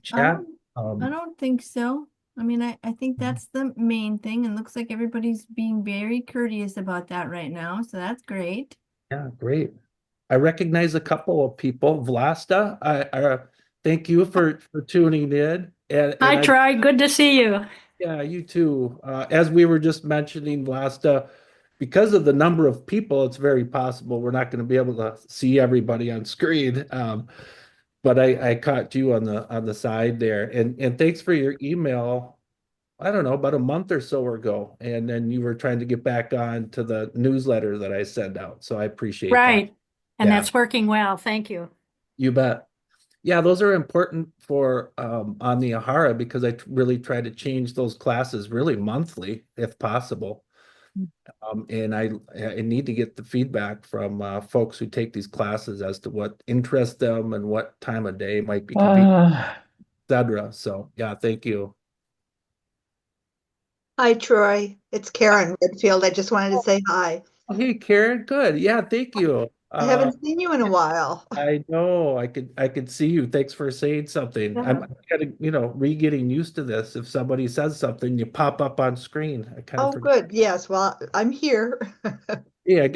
I chat? don't, I don't think so. I mean, I think that's the main thing, and looks like everybody's being very courteous about that right now, so that's great. Yeah, great. I recognize a couple of people. Vlasta, I thank you for tuning in. Hi, And I Troy. Good to see you. Yeah, you too. As we were just mentioning, Vlasta, because of the number of people, it's very possible we're not going to be able to see everybody on screen. But I caught you on the side there. And thanks for your email. I don't know, about a month or so ago. And then you were trying to get back on to the newsletter that I send out. So I appreciate that. Right. And Yeah, that's working well. Thank you. you bet. Yeah, those are important for on the Yahara because really try to change those classes really monthly if possible. And I need to get the feedback from folks who take these classes as to what interests them and what time of day might be convenient, Uh, etc. So yeah, thank you. Hi, Troy. It's Karen Redfield. I just wanted to say hi. Oh, hey, Karen, good. Yeah, thank you. I haven't seen you in a while. I know I could see you. Thanks for saying something. Yeah. I'm kind of, re-getting used to this. If somebody says something, you pop up on screen. I kind of Oh, forget. good. Yes. Well, I'm here. Yeah,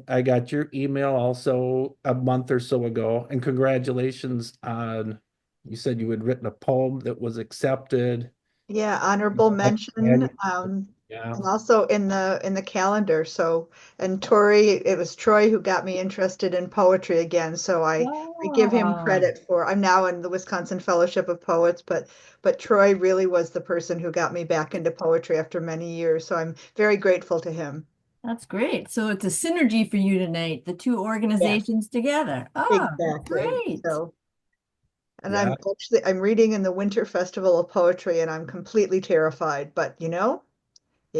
I got your email also a month or so ago, and congratulations on you said you had written a poem that was accepted. Yeah, honorable mention, And yeah, and also in the calendar. So, and Tori, it was Troy who got me interested in poetry again. So I give him Wow. credit for. I'm now in the Wisconsin Fellowship of Poets, but Troy really was the person who got me back into poetry after many years. So I'm very grateful to him. That's great. So it's a synergy for you tonight, the two Yes, organizations together. Ah, exactly. great. So. And yeah, I'm reading in the Winter Festival of Poetry and I'm completely terrified, but you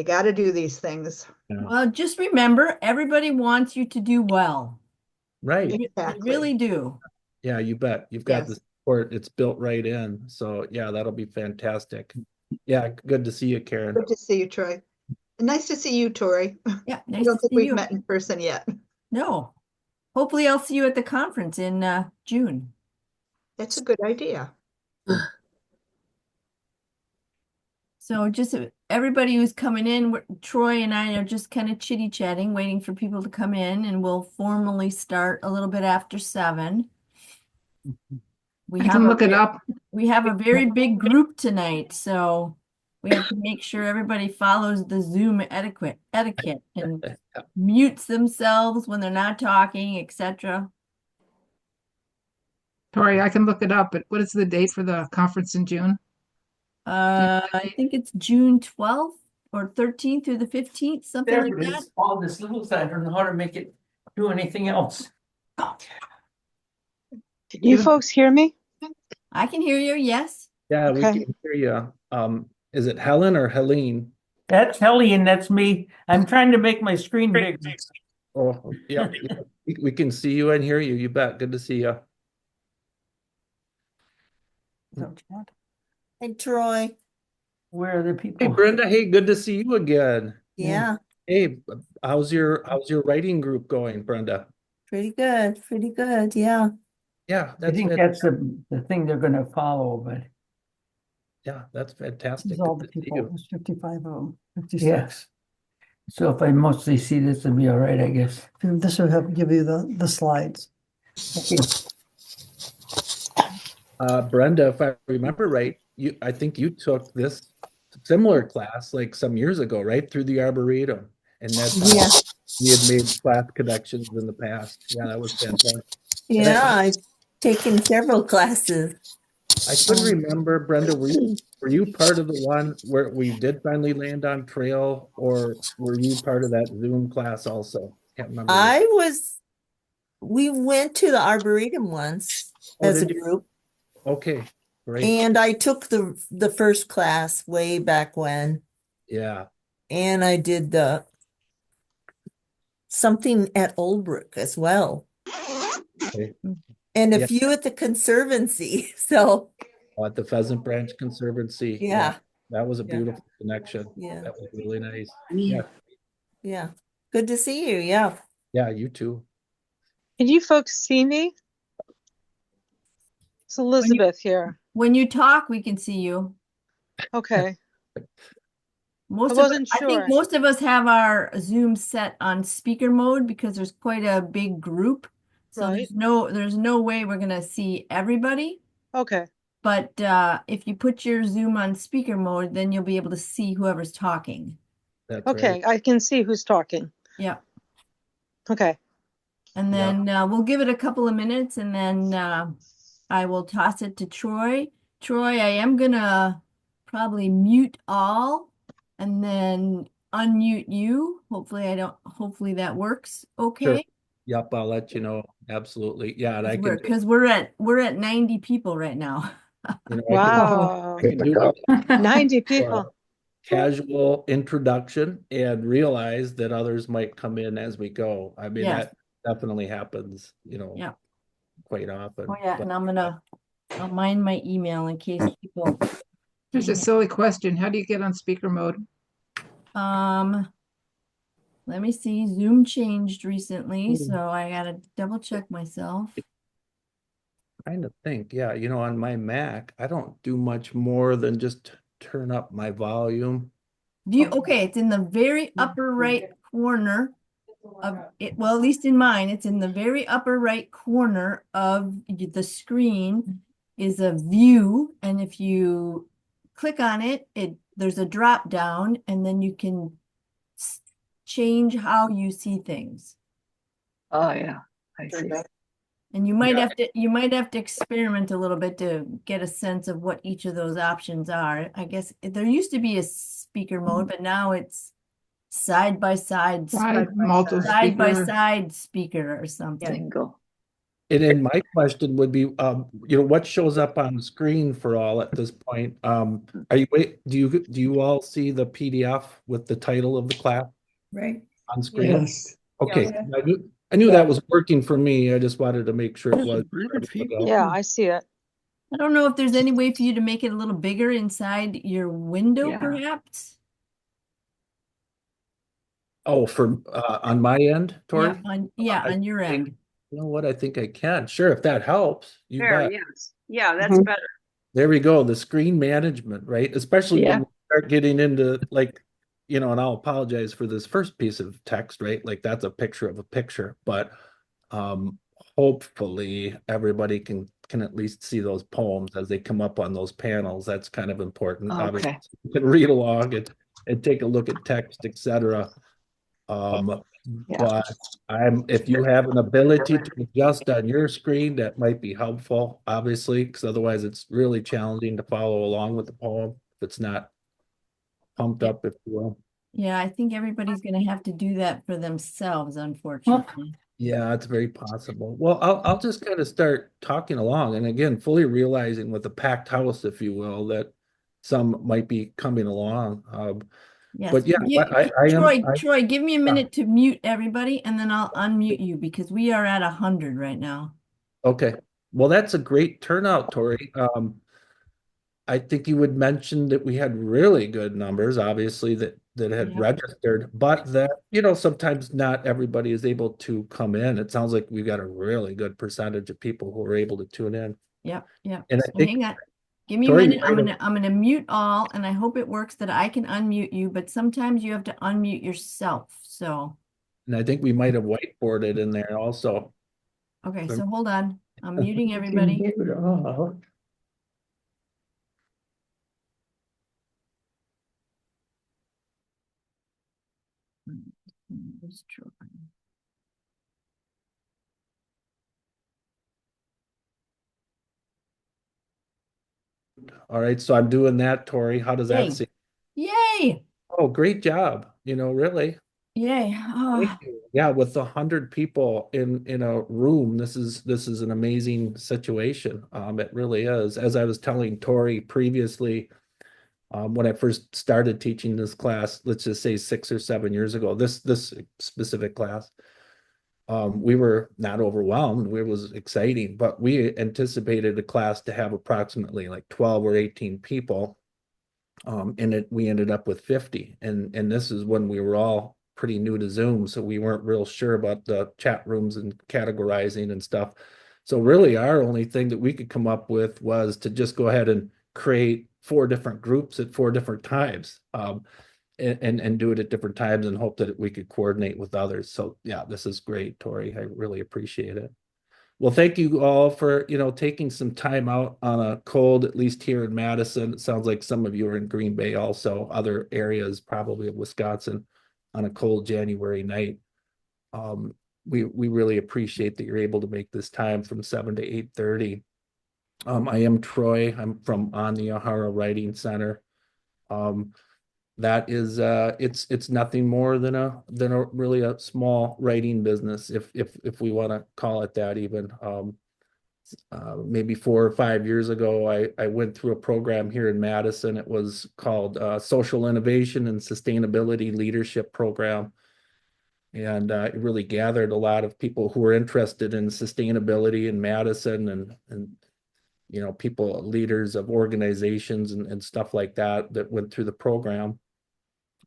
got to do these things. yeah. Well, just remember, everybody wants you to do well. Right. They Exactly. really do. Yeah, you bet. You've got the Yes. support. It's built right in. So yeah, that'll be fantastic. Yeah, good to see you, Karen. Good to see you, Troy. And nice to see you, Tori. Yeah, I nice don't to think see we've you. met in person yet. No, hopefully I'll see you at the conference in June. That's a good idea. So just everybody who's coming in, Troy and I are just kind of chitty chatting, waiting for people to come in, and we'll formally start a little bit after 7. We I have can a look it up. we have a very big group tonight, so we have to make sure everybody follows the Zoom etiquette and mutes themselves when they're not talking, etc. Tori, I can look it up, but what is the date for the conference in June? Do you know the I date? think it's June 12th or 13th through the 15th, something There like it that. is. All this little side. I don't know how to make it do anything else. Did You you? folks hear me? I can hear you, yes. Yeah, we Okay. can hear you. Is it Helen or Helene? That's Helly and that's me. I'm trying to make my screen bigger. Oh, yeah, we can see you and hear you. You bet. Good to see you. Hey, Troy. Where are the Hey, people? Brenda. Hey, good to see you again. Yeah. Yeah, Hey, how's your writing group going, Brenda? pretty good. Pretty good. Yeah. Yeah, I that's think fantastic. that's the thing they're gonna follow, but Yeah, that's This is fantastic. all Good the to see people. you. There's 55 of them, yeah. 56. So if I mostly see this, it'll be all right, I guess. This will help give you the slides. Okay. Brenda, if I remember right, I think you took this similar class like some years ago, right? Through the Arboretum. And that's how Yeah. we had made class connections in the past. Yeah, that was fantastic. And Yeah. I've taken several classes. I couldn't Um, remember, Brenda, were you part of the one where we did finally land on trail, or were you part of that Zoom class also? Can't remember which. I was, we went to the Arboretum once Oh, as a did you? group, Okay, great. and I took the first class way back when, Yeah. and I did the something at Oldbrook as well, Okay. and a Yeah. few at the Conservancy. So, At the Pheasant Branch Conservancy. Yeah. yeah. That was a Yeah. beautiful connection. Yeah. That was really nice. Yeah. Yeah. Good to see you. Yeah. Yeah, you too. Can you folks see me? It's Oh, you- Elizabeth here. When you talk, we can see you. Okay, Most I of wasn't I think sure. most of us have our Zoom set on speaker mode because there's quite a big group. So Right. there's no way we're gonna see everybody. Okay, But if you put your Zoom on speaker mode, then you'll be able to see whoever's talking. That's right. okay, I can see who's talking. Yeah. Okay, And Yeah. then we'll give it a couple of minutes and then I will toss it to Troy. Troy, I am gonna probably mute all and then unmute you. Hopefully that works Sure. okay. Yep, I'll let you know. Absolutely. Yeah, and I can, Because we're at 90 people right now. you know, wow, I can do 90 a people. casual introduction and realize that others might come in as we go. I mean, Yes. that definitely happens, Yeah. quite often. Oh yeah, But and I'll mind my email in case people Just a silly question. How do you get on speaker mode? let me see. Zoom changed recently, Hmm. so I gotta double check myself. trying to think, yeah, on my Mac, I don't do much more than just turn up my volume. Okay, it's in the very upper right corner of it. Well, at least in mine, it's in the very upper right corner of the screen is a view. And if you click on it, there's a drop down and then you can change how you see things. Oh, yeah, I see. And you might have to experiment a little bit to get a sense of what each of those options are. I guess there used to be a speaker mode, but now it's side by side speaker or something. Single. And then my question would be, what shows up on the screen for all at this point? Do you all see the PDF with the title of the class Right. on screen? Yes. Okay, Yeah. I knew that was working for me. I just wanted to make sure it was. for everybody else. Yeah, I see it. I don't know if there's any way for you to make it a little bigger inside your window, Yeah. perhaps. Oh, on my end, Tori? On your end. You know what? I think I can. Sure, if that helps. You There, bet. yes. Yeah, that's better. There we go. The screen management, right? Especially Yeah. when we start getting into and I'll apologize for this first piece of text, right? Like that's a picture of a picture, but hopefully everybody can at least see those poems as they come up on those panels. That's kind of important. Obviously, Okay. you can read along and take a look at text, etc. Yeah. But if you have an ability to adjust on your screen, that might be helpful, obviously, because otherwise it's really challenging to follow along with the poem if it's not pumped up, if you will. Yeah, I think everybody's gonna have to do that for themselves, unfortunately. Yeah, it's very possible. Well, I'll just kind of start talking along, and again, fully realizing with a packed house, if you will, that some might be coming along. Yes. But yeah, I am. Troy, give me a minute to mute everybody and then I'll unmute you because we are at 100 right now. Okay. Well, that's a great turnout, Tori. I think you would mention that we had really good numbers, obviously, that had Yeah. registered, but that, sometimes not everybody is able to come in. It sounds like we've got a really good percentage of people who are able to tune in. Yep. And I So think, hang on. Give me a Tori, minute. I'm gonna mute all and I hope it works that I can unmute you, but sometimes you have to unmute yourself. So, and I think we might have whiteboarded in there also. okay, so hold on. I'm muting everybody. Where's Troy? All right, so I'm doing that, Tori. How does Yay. that seem? Yay! Oh, great job. Really. Yay. Thank you. Yeah, with 100 people in a room, this is an amazing situation. It really is. As I was telling Tori previously, when I first started teaching this class, let's just say 6 or 7 years ago, this specific class, we were not overwhelmed. It was exciting, but we anticipated the class to have approximately like 12 or 18 people. And we ended up with 50. And this is when we were all pretty new to Zoom, so we weren't real sure about the chat rooms and categorizing and stuff. So really our only thing that we could come up with was to just go ahead and create 4 different groups at 4 different times. And do it at different times and hope that we could coordinate with others. So yeah, this is great, Tori. I really appreciate it. Well, thank you all for, taking some time out on a cold, at least here in Madison. It sounds like some of you are in Green Bay also, other areas probably of Wisconsin on a cold January night. Um, we really appreciate that you're able to make this time from 7 to 8:30. I am Troy. I'm from on the Yahara Writing Center. Um, that is it's nothing more than a really a small writing business, if we want to call it that even. Maybe 4 or 5 years ago, I went through a program here in Madison. It was called Social Innovation and Sustainability Leadership Program. And it really gathered a lot of people who were interested in sustainability in Madison and people, leaders of organizations and stuff like that that went through the program.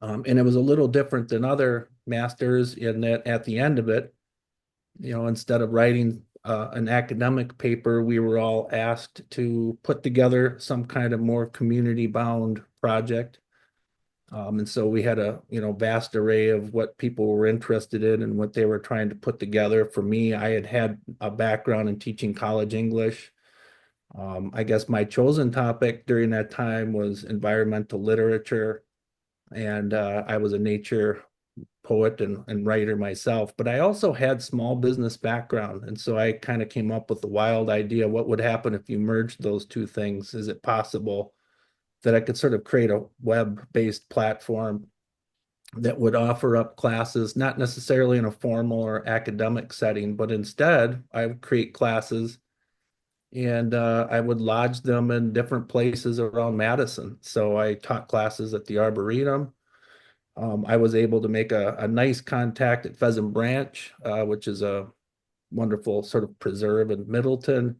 And it was a little different than other masters in that at the end of it, instead of writing an academic paper, we were all asked to put together some kind of more community bound project. And so we had a vast array of what people were interested in and what they were trying to put together. For me, I had a background in teaching college English. I guess my chosen topic during that time was environmental literature, and I was a nature poet and writer myself, but I also had small business background. And so I kind of came up with the wild idea, what would happen if you merged those two things? Is it possible that I could sort of create a web-based platform that would offer up classes, not necessarily in a formal or academic setting, but instead I would create classes and I would lodge them in different places around Madison. So I taught classes at the Arboretum. I was able to make a nice contact at Pheasant Branch, which is a wonderful sort of preserve in Middleton.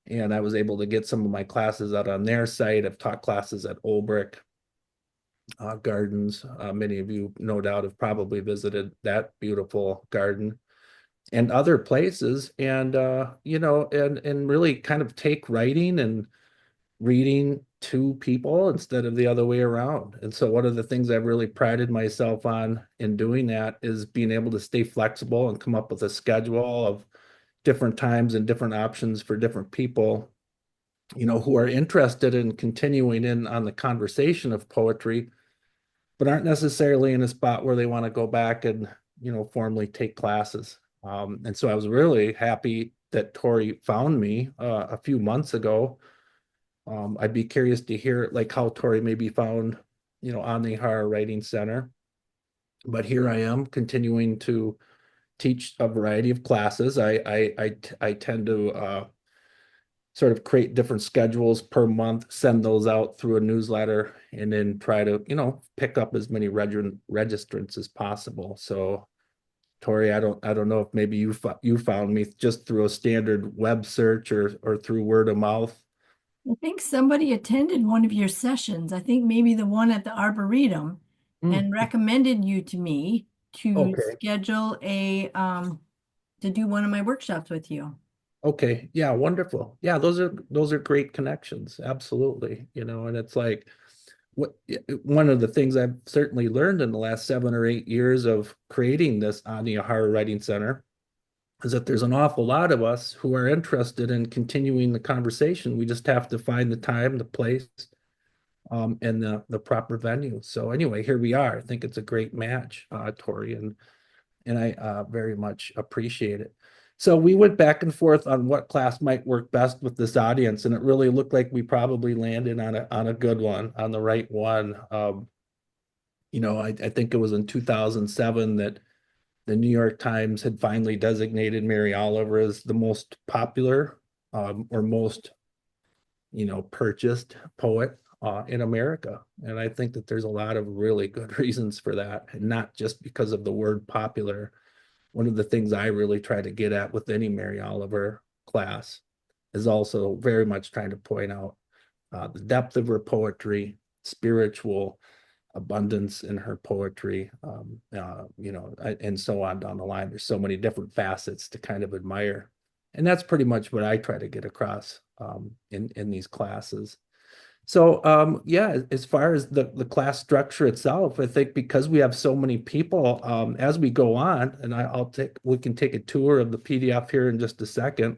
And I was able to get some of my classes out on their site. I've taught classes at Olbrich Gardens. Many of you, no doubt, have probably visited that beautiful garden and other places. And, and really kind of take writing and reading to people instead of the other way around. And so one of the things I've really prided myself on in doing that is being able to stay flexible and come up with a schedule of different times and different options for different people, who are interested in continuing in on the conversation of poetry, but aren't necessarily in a spot where they want to go back and, formally take classes. And so I was really happy that Tori found me a few months ago. I'd be curious to hear like how Tori maybe found, on the Yahara Writing Center. But here I am continuing to teach a variety of classes. I tend to sort of create different schedules per month, send those out through a newsletter, and then try to, pick up as many registrants as possible. So Tori, I don't know if maybe you found me just through a standard web search or through word of mouth. I think somebody attended one of your sessions. I think maybe the one at the Arboretum and recommended you to me to Okay. schedule to do one of my workshops with you. Okay. Yeah, wonderful. Yeah, those are great connections. Absolutely. And it's like one of the things I've certainly learned in the last 7 or 8 years of creating this on the Yahara Writing Center is that there's an awful lot of us who are interested in continuing the conversation. We just have to find the time, the place, and the proper venue. So anyway, here we are. I think it's a great match, Tori, and I very much appreciate it. So we went back and forth on what class might work best with this audience, and it really looked like we probably landed on a good one, on the right one. I think it was in 2007 that the New York Times had finally designated Mary Oliver as the most popular or most, purchased poet in America. And I think that there's a lot of really good reasons for that, and not just because of the word popular. One of the things I really try to get at with any Mary Oliver class is also very much trying to point out the depth of her poetry, spiritual abundance in her poetry, and so on down the line. There's so many different facets to kind of admire And that's pretty much what I try to get across in these classes. So yeah, as far as the class structure itself, I think because we have so many people, as we go on, and we can take a tour of the PDF here in just a second.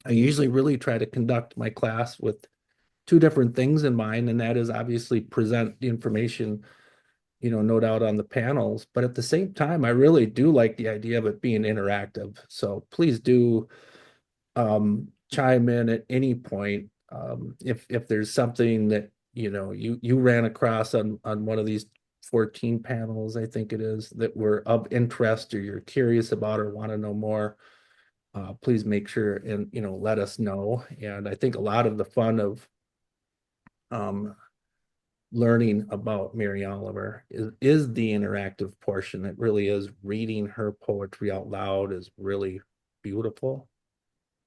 I usually really try to conduct my class with two different things in mind, and that is obviously present the information, no doubt on the panels, but at the same time, I really do like the idea of it being interactive. So please do chime in at any point if there's something that you ran across on one of these 14 panels, I think it is, that were of interest or you're curious about or want to know more. Please make sure and let us know. And I think a lot of the fun of learning about Mary Oliver is the interactive portion. It really is. Reading her poetry out loud is really beautiful.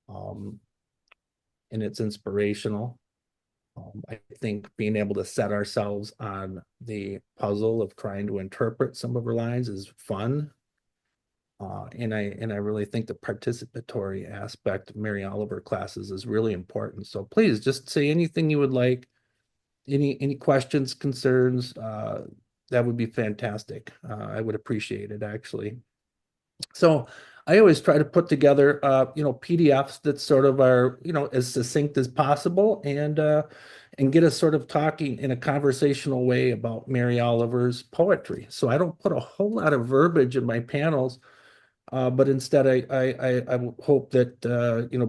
And it's inspirational. I think being able to set ourselves on the puzzle of trying to interpret some of her lines is fun. And I really think the participatory aspect of Mary Oliver classes is really important. So please just say anything you would like, any questions, concerns, that would be fantastic. I would appreciate it actually. So I always try to put together, PDFs that sort of are, as succinct as possible and get us sort of talking in a conversational way about Mary Oliver's poetry. So I don't put a whole lot of verbiage in my panels, but instead I hope that,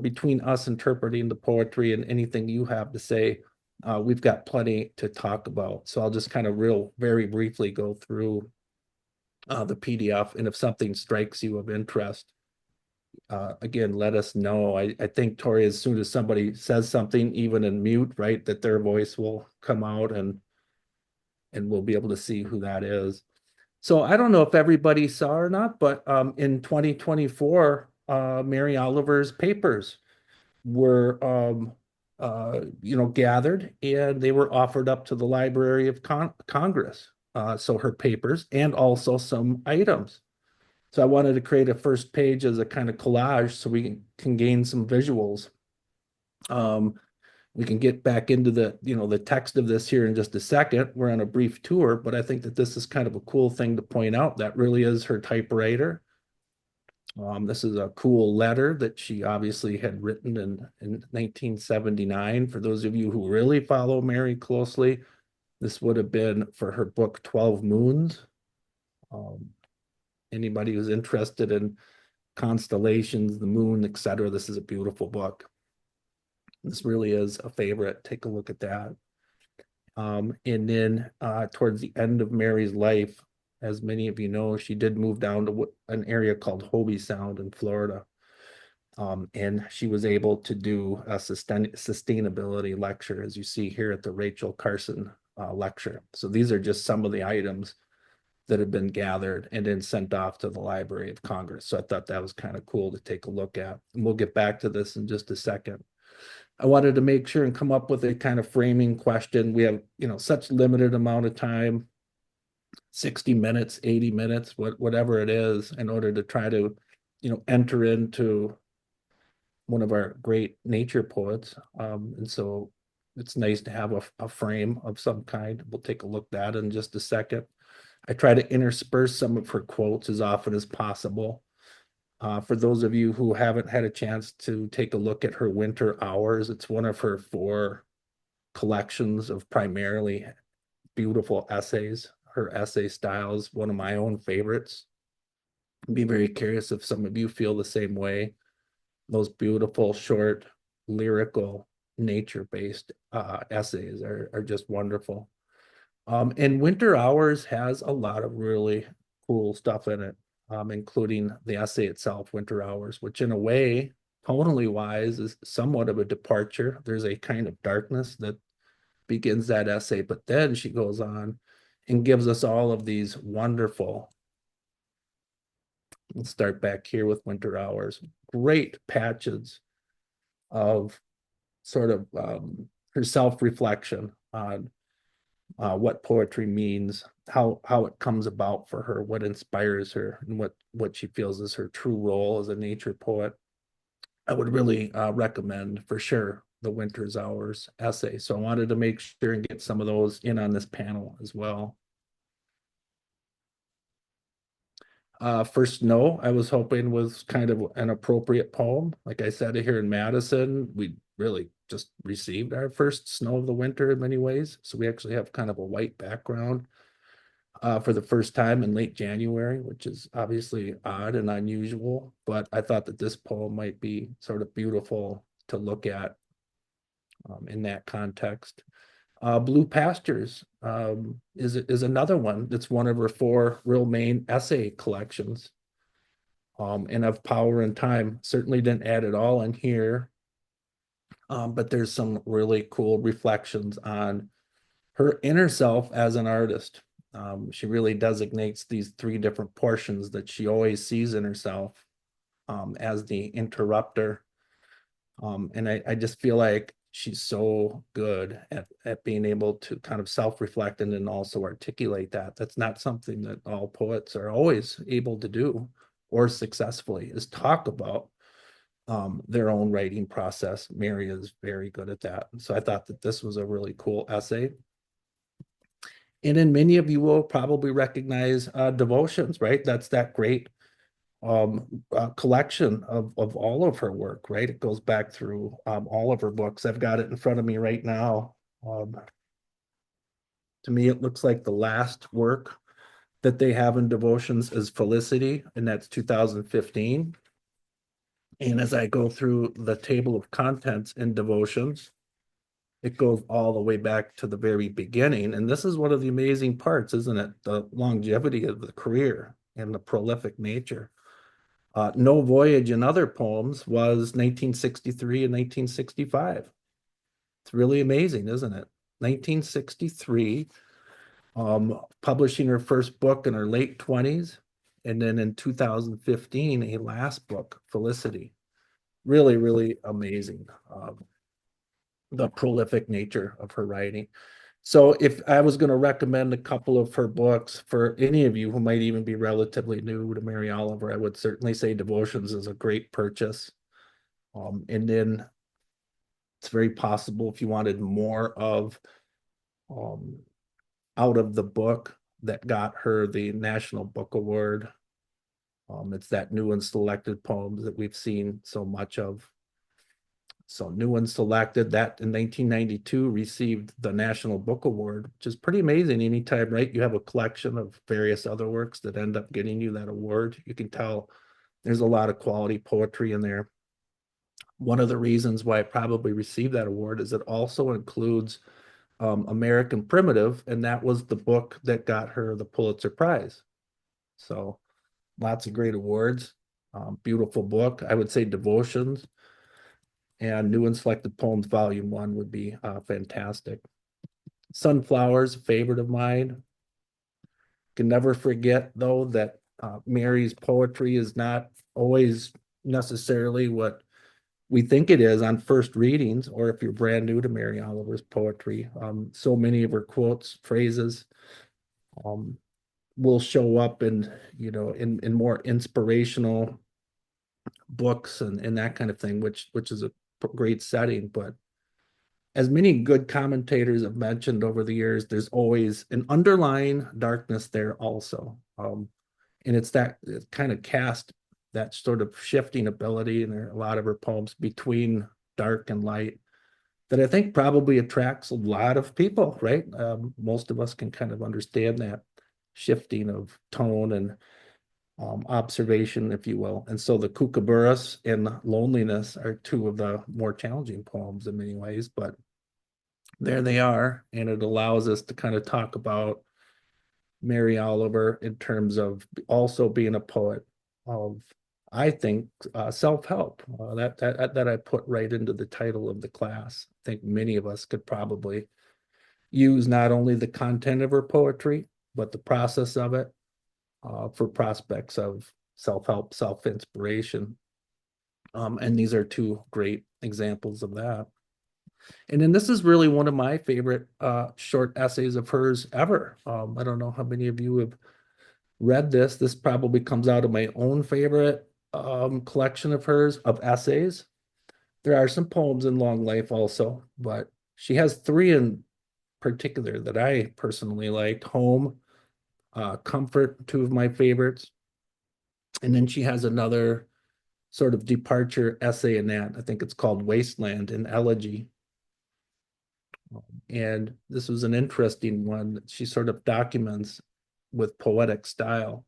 between us interpreting the poetry and anything you have to say, we've got plenty to talk about. So I'll just kind of very briefly go through the PDF, and if something strikes you of interest, again, let us know. I think, Tori, as soon as somebody says something, even in mute, right, that their voice will come out and we'll be able to see who that is. So I don't know if everybody saw or not, but in 2024, Mary Oliver's papers were gathered, and they were offered up to the Library of Congress. So her papers and also some items. So I wanted to create a first page as a kind of collage so we can gain some visuals. We can get back into the text of this here in just a second. We're on a brief tour, but I think that this is kind of a cool thing to point out. That really is her typewriter. This is a cool letter that she obviously had written in 1979. For those of you who really follow Mary closely, this would have been for her book 12 Moons. Anybody who's interested in constellations, the moon, etc., this is a beautiful book. This really is a favorite. Take a look at that. And then towards the end of Mary's life, as many of you know, she did move down to an area called Hobie Sound in Florida. And she was able to do a sustainability lecture, as you see here at the Rachel Carson lecture. So these are just some of the items that have been gathered and then sent off to the Library of Congress. So I thought that was kind of cool to take a look at. And we'll get back to this in just a second. I wanted to make sure and come up with a kind of framing question. We have, such limited amount of time, 60 minutes, 80 minutes, whatever it is, in order to try to, enter into one of our great nature poets. And so it's nice to have a frame of some kind. We'll take a look at that in just a second. I try to intersperse some of her quotes as often as possible. For those of you who haven't had a chance to take a look at her Winter Hours, it's one of her 4 collections of primarily beautiful essays. Her essay style is one of my own favorites. I'd be very curious if some of you feel the same way. Those beautiful, short, lyrical, nature-based essays are just wonderful. And Winter Hours has a lot of really cool stuff in it, including the essay itself, Winter Hours, which in a way, tonally wise, is somewhat of a departure. There's a kind of darkness that begins that essay, but then she goes on and gives us all of these wonderful, let's start back here with Winter Hours, great patches of sort of her self-reflection on what poetry means, how it comes about for her, what inspires her, and what she feels is her true role as a nature poet. I would really recommend for sure the Winter's Hours essay. So I wanted to make sure and get some of those in on this panel as well. First Snow, I was hoping was kind of an appropriate poem. Like I said, here in Madison, we really just received our first snow of the winter in many ways. So we actually have kind of a white background for the first time in late January, which is obviously odd and unusual. But I thought that this poem might be sort of beautiful to look at in that context. Blue Pastures is another one. It's one of her 4 real main essay collections. And of Power and Time. Certainly didn't add it all in here. But there's some really cool reflections on her inner self as an artist. She really designates these 3 different portions that she always sees in herself as the interrupter. And I just feel like she's so good at being able to kind of self-reflect and then also articulate that. That's not something that all poets are always able to do or successfully, is talk about their own writing process. Mary is very good at that. And so I thought that this was a really cool essay. And then many of you will probably recognize Devotions, right? That's that great collection of all of her work, right? It goes back through all of her books. I've got it in front of me right now. To me, it looks like the last work that they have in Devotions is Felicity, and that's 2015. And as I go through the table of contents in Devotions, it goes all the way back to the very beginning. And this is one of the amazing parts, isn't it? The longevity of the career and the prolific nature. No Voyage and Other Poems was 1963 and 1965. It's really amazing, isn't it? 1963, publishing her first book in her late 20s. And then in 2015, a last book, Felicity. Really, really amazing. The prolific nature of her writing. So if I was going to recommend a couple of her books for any of you who might even be relatively new to Mary Oliver, I would certainly say Devotions is a great purchase. And then it's very possible if you wanted more of out of the book that got her the National Book Award. It's that New and Selected poems that we've seen so much of. So New and Selected, that in 1992 received the National Book Award, which is pretty amazing. Anytime, right, you have a collection of various other works that end up getting you that award, you can tell there's a lot of quality poetry in there. One of the reasons why it probably received that award is it also includes American Primitive, and that was the book that got her the Pulitzer Prize. So lots of great awards. Beautiful book. I would say Devotions and New and Selected Poems Volume 1 would be fantastic. Sunflowers, a favorite of mine. Can never forget, though, that Mary's poetry is not always necessarily what we think it is on first readings, or if you're brand new to Mary Oliver's poetry. So many of her quotes, phrases will show up in, in more inspirational books and that kind of thing, which is a great setting. But as many good commentators have mentioned over the years, there's always an underlying darkness there also. And it's that it kind of cast that sort of shifting ability in a lot of her poems between dark and light that I think probably attracts a lot of people, right? Most of us can kind of understand that shifting of tone and observation, if you will. And so the Kookaburras and Loneliness are 2 of the more challenging poems in many ways, but there they are. And it allows us to kind of talk about Mary Oliver in terms of also being a poet of, I think, self-help. That I put right into the title of the class. I think many of us could probably use not only the content of her poetry, but the process of it for prospects of self-help, self-inspiration. And these are 2 great examples of that. And then this is really one of my favorite short essays of hers ever. I don't know how many of you have read this. This probably comes out of my own favorite collection of hers of essays. There are some poems in Long Life also, but she has three in particular that I personally liked. Home, Comfort, two of my favorites. And then she has another sort of departure essay in that. I think it's called Wasteland, an Elegy. And this was an interesting one. She sort of documents with poetic style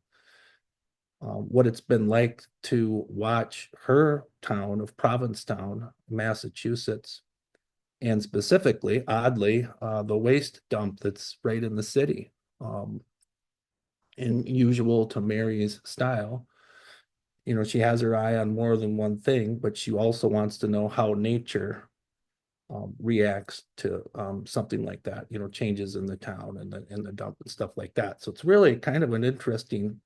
what it's been like to watch her town of Provincetown, Massachusetts, and specifically, oddly, the waste dump that's right in the city. In usual to Mary's style, you know, she has her eye on more than one thing, but she also wants to know how nature reacts to something like that, you know, changes in the town and the dump and stuff like that. So it's really kind of an interesting,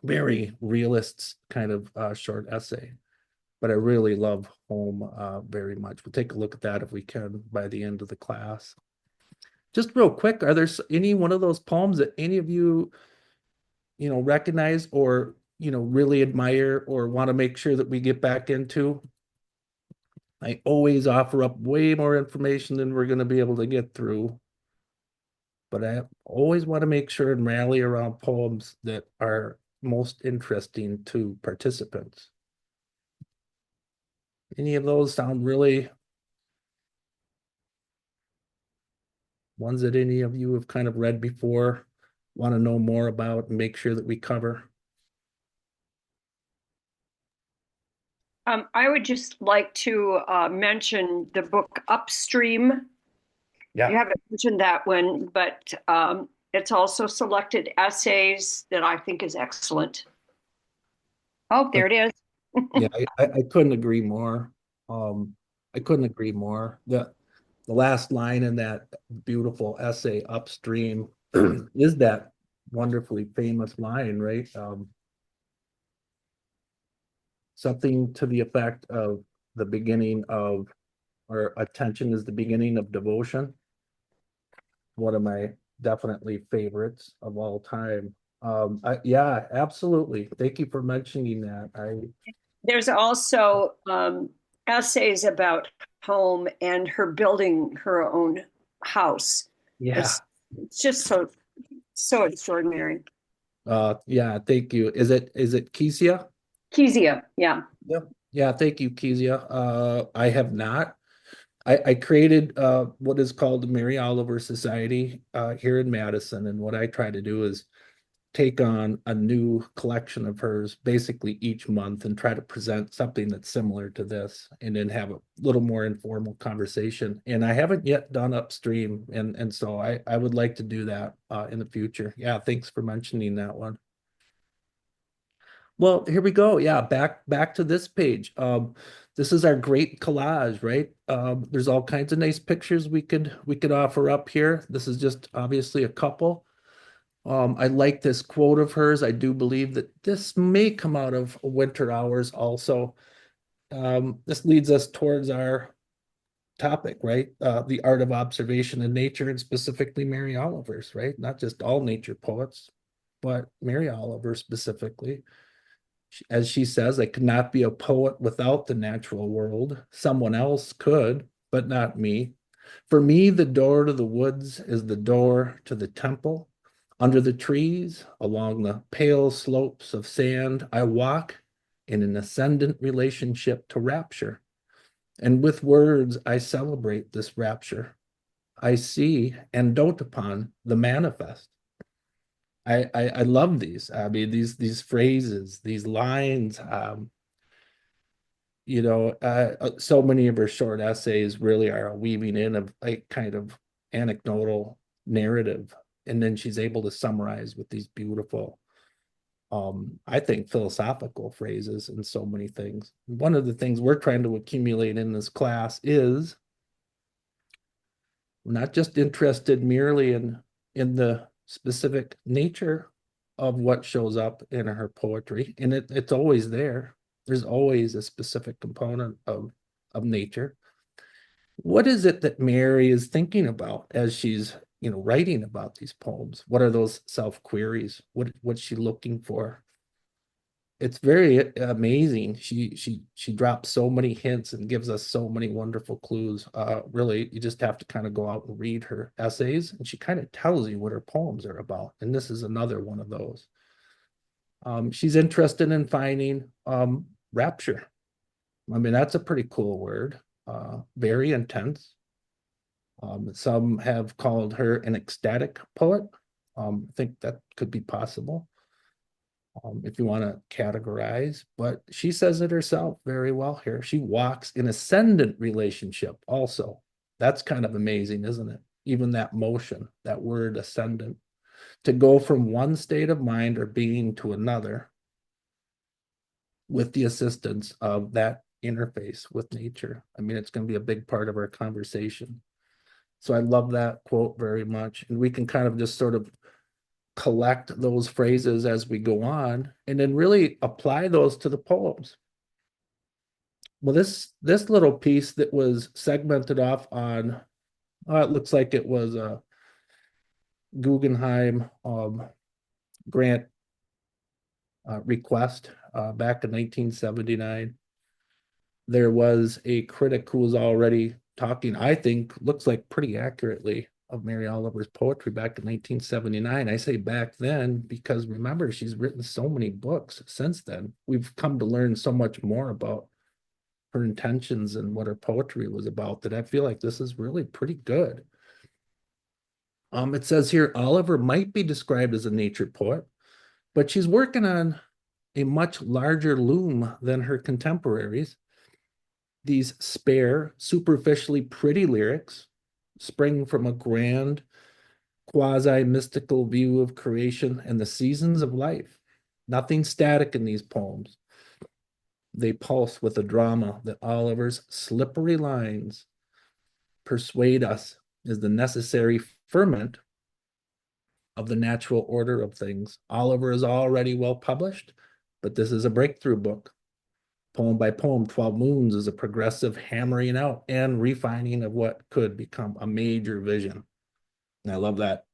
very realist kind of short essay. But I really love Home very much. We'll take a look at that if we can by the end of the class. Just real quick, are there any one of those poems that any of you, you know, recognize or, you know, really admire or want to make sure that we get back into? I always offer up way more information than we're going to be able to get through. But I always want to make sure and rally around poems that are most interesting to participants. Any of those sound really ones that any of you have kind of read before, want to know more about, and make sure that we cover? I would just like to mention the book Upstream. You haven't mentioned that one, but it's also selected essays that I think is excellent. Oh, there it is. Yeah, I couldn't agree more. I couldn't agree more. The last line in that beautiful essay, Upstream, is that wonderfully famous line, right? Something to the effect of the beginning of, or attention is the beginning of devotion. One of my definitely favorites of all time. Yeah, absolutely. Thank you for mentioning that. There's also essays about home and her building her own house. Yeah. It's just so extraordinary. Yeah, thank you. Is it Kesia? Kezia, yeah. Yep. Yeah, thank you, Kezia. I have not. I created what is called the Mary Oliver Society here in Madison, and what I try to do is take on a new collection of hers basically each month and try to present something that's similar to this, and then have a little more informal conversation. And I haven't yet done Upstream, and so I would like to do that in the future. Yeah, thanks for mentioning that one. Well, here we go. Yeah, back to this page. This is our great collage, right? There's all kinds of nice pictures we could offer up here. This is just obviously a couple. I like this quote of hers. I do believe that this may come out of Winter Hours also. This leads us towards our topic, right? The art of observation in nature, and specifically Mary Oliver's, right? Not just all nature poets, but Mary Oliver specifically. As she says, I could not be a poet without the natural world. Someone else could, but not me. For me, the door to the woods is the door to the temple. Under the trees, along the pale slopes of sand, I walk in an ascendant relationship to rapture. And with words, I celebrate this rapture. I see and dote upon the manifest. I love these. I mean, these phrases, these lines. You know, so many of her short essays really are a weaving in of a kind of anecdotal narrative, and then she's able to summarize with these beautiful, I think, philosophical phrases and so many things. One of the things we're trying to accumulate in this class is we're not just interested merely in the specific nature of what shows up in her poetry, and it's always there. There's always a specific component of nature. What is it that Mary is thinking about as she's, you know, writing about these poems? What are those self queries? What's she looking for? it's very amazing. She drops so many hints and gives us so many wonderful clues. Really, you just have to kind of go out and read her essays, and she kind of tells you what her poems are about. And this is another one of those. She's interested in finding rapture. I mean, that's a pretty cool word. Very intense. Some have called her an ecstatic poet. I think that could be possible. If you want to categorize, but she says it herself very well here. She walks in ascendant relationship also. That's kind of amazing, isn't it? Even that motion, that word ascendant, to go from one state of mind or being to another with the assistance of that interface with nature. I mean, it's going to be a big part of our conversation. So I love that quote very much. And we can kind of just sort of collect those phrases as we go on and then really apply those to the poems. Well, this little piece that was segmented off on, it looks like it was a Guggenheim grant request back in 1979. There was a critic who was already talking, I think, looks like pretty accurately, of Mary Oliver's poetry back in 1979. I say back then because remember, she's written so many books since then. We've come to learn so much more about her intentions and what her poetry was about that I feel like this is really pretty good. It says here, Oliver might be described as a nature poet, but she's working on a much larger loom than her contemporaries. These spare, superficially pretty lyrics spring from a grand, quasi-mystical view of creation and the seasons of life. Nothing static in these poems. They pulse with a drama that Oliver's slippery lines persuade us is the necessary ferment of the natural order of things. Oliver is already well published, but this is a breakthrough book. Poem by poem, 12 Moons is a progressive hammering out and refining of what could become a major vision. And I love that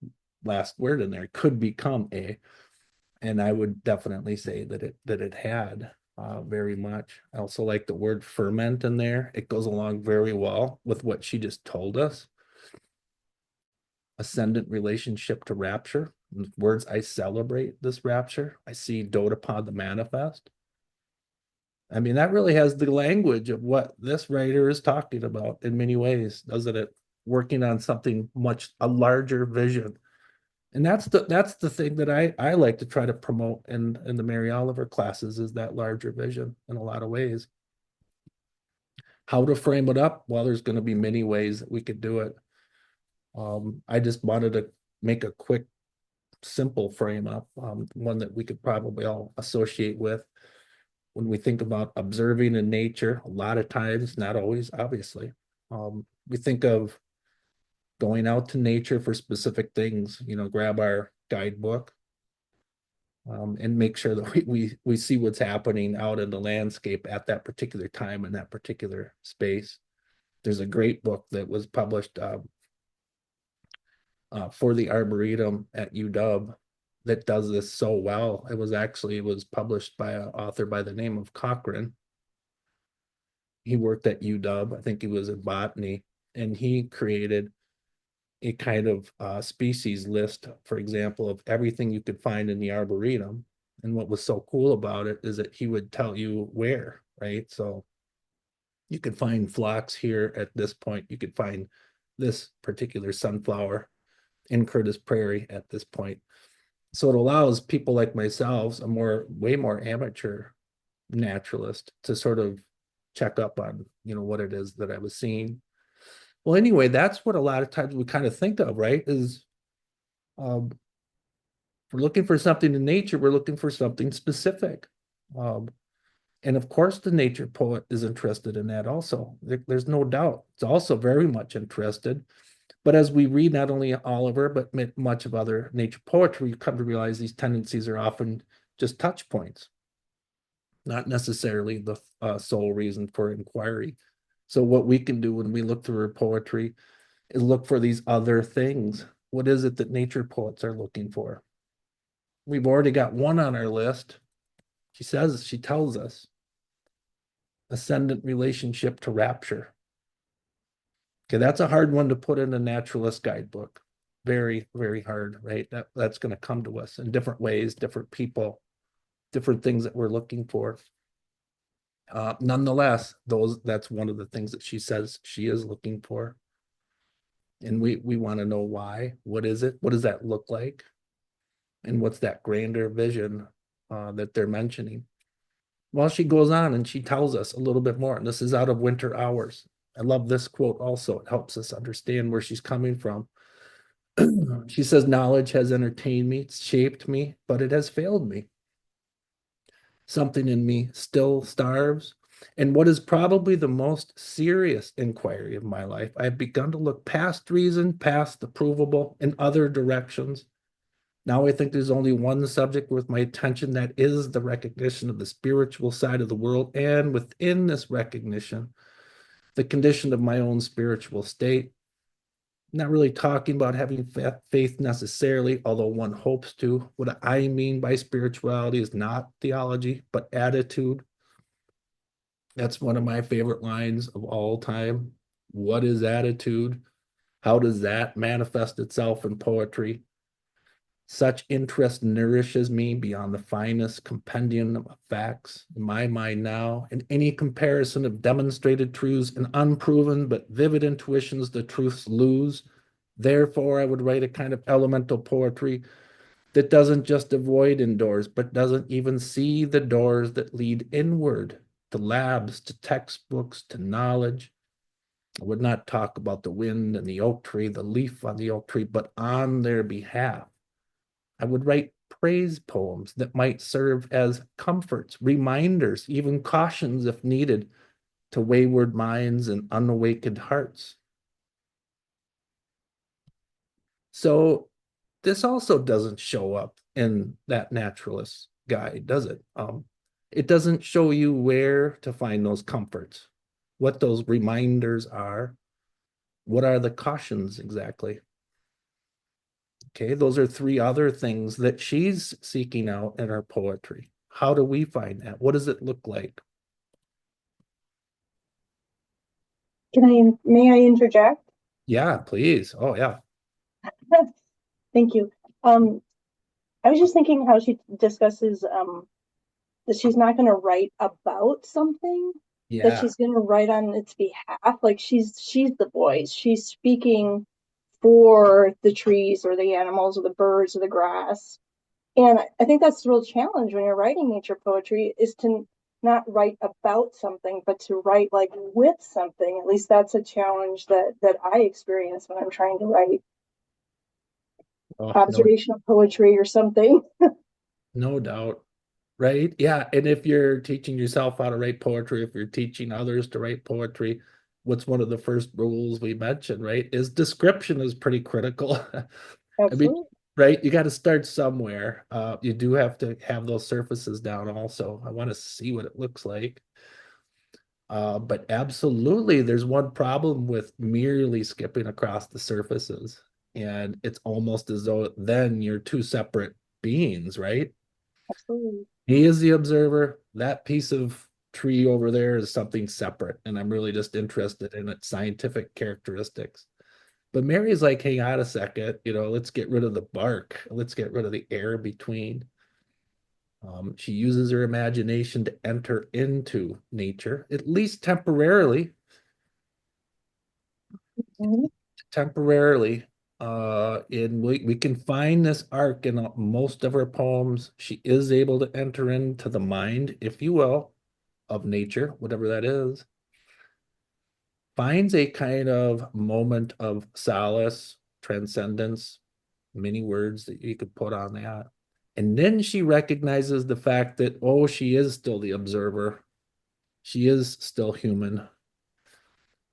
last word in there, could become a, and I would definitely say that it had very much. I also like the word ferment in there. It goes along very well with what she just told us. Ascendant relationship to rapture. In words, I celebrate this rapture. I see dote upon the manifest. I mean, that really has the language of what this writer is talking about in many ways, doesn't it? Working on something a larger vision. And that's the thing that I like to try to promote in the Mary Oliver classes, is that larger vision in a lot of ways. How to frame it up? Well, there's going to be many ways that we could do it. I just wanted to make a quick, simple frame up, one that we could probably all associate with. When we think about observing in nature, a lot of times, not always, obviously, we think of going out to nature for specific things, grab our guidebook and make sure that we see what's happening out in the landscape at that particular time in that particular space. There's a great book that was published for the Arboretum at UW that does this so well. It was published by an author by the name of Cochran. He worked at UW. I think he was in botany, and he created a kind of species list, for example, of everything you could find in the Arboretum. And what was so cool about it is that he would tell you where, right? So you could find phlox here at this point. You could find this particular sunflower in Curtis Prairie at this point. So it allows people like myself, way more amateur naturalist, to sort of check up on, what it is that I was seeing. Well, anyway, that's what a lot of times we kind of think of, right? Is we're looking for something in nature, we're looking for something specific. And of course, the nature poet is interested in that also. There's no doubt. It's also very much interested. But as we read not only Oliver, but much of other nature poetry, you come to realize these tendencies are often just touch points, not necessarily the sole reason for inquiry. So what we can do when we look through her poetry is look for these other things. What is it that nature poets are looking for? We've already got one on our list, She tells us, ascendant relationship to rapture. Okay, that's a hard one to put in a naturalist guidebook. Very, very hard, right? That's going to come to us in different ways, different people, different things that we're looking for. Nonetheless, that's one of the things that she says she is looking for. And we want to know why. What is it? What does that look like? And what's that grander vision that they're mentioning? Well, she goes on and she tells us a little bit more. And this is out of Winter Hours. I love this quote also. It helps us understand where she's coming from. She says, knowledge has entertained me, it's shaped me, but it has failed me. Something in me still starves. And what is probably the most serious inquiry of my life, I have begun to look past reason, past the provable, in other directions. Now I think there's only one subject worth my attention, that is the recognition of the spiritual side of the world, and within this recognition, the condition of my own spiritual state. Not really talking about having faith necessarily, although one hopes to. What I mean by spirituality is not theology, but attitude. That's one of my favorite lines of all time. What is attitude? How does that manifest itself in poetry? Such interest nourishes me beyond the finest compendium of facts in my mind now. In any comparison of demonstrated truths and unproven but vivid intuitions, the truths lose. Therefore, I would write a kind of elemental poetry that doesn't just avoid indoors, but doesn't even see the doors that lead inward to labs, to textbooks, to knowledge. I would not talk about the wind and the oak tree, the leaf on the oak tree, but on their behalf. I would write praise poems that might serve as comforts, reminders, even cautions if needed, to wayward minds and unawakened hearts. So this also doesn't show up in that naturalist guide, does it? It doesn't show you where to find those comforts, what those reminders are, what are the cautions exactly. Okay, those are three other things that she's seeking out in her poetry. How do we find that? What does it look like? May I interject? Yeah, please. Oh, yeah. Thank you. I was just thinking how she discusses that she's not going to write about something, that Yeah. she's going to write on its behalf. Like she's the voice. She's speaking for the trees or the animals or the birds or the grass. And I think that's the real challenge when you're writing nature poetry, is to not write about something, but to write like with something. At least that's a challenge that I experience when I'm trying to write Oh, observational poetry or something. no doubt. Right? Yeah. And if you're teaching yourself how to write poetry, if you're teaching others to write poetry, what's one of the first rules we mentioned, right? Is description is pretty critical. I mean, Absolutely. right? You got to start somewhere. You do have to have those surfaces down also. I want to see what it looks like. But absolutely, there's one problem with merely skipping across the surfaces. And it's almost as though then you're two separate beings, right? Absolutely. He is the observer. That piece of tree over there is something separate. And I'm really just interested in its scientific characteristics. But Mary's like, hang on a second, let's get rid of the bark. Let's get rid of the air between. She uses her imagination to enter into nature, at least temporarily. Mhm. Temporarily. And we can find this arc in most of her poems. She is able to enter into the mind, if you will, of nature, whatever that is. Finds a kind of moment of solace, transcendence, many words that you could put on that. And then she recognizes the fact that, oh, she is still the observer. She is still human.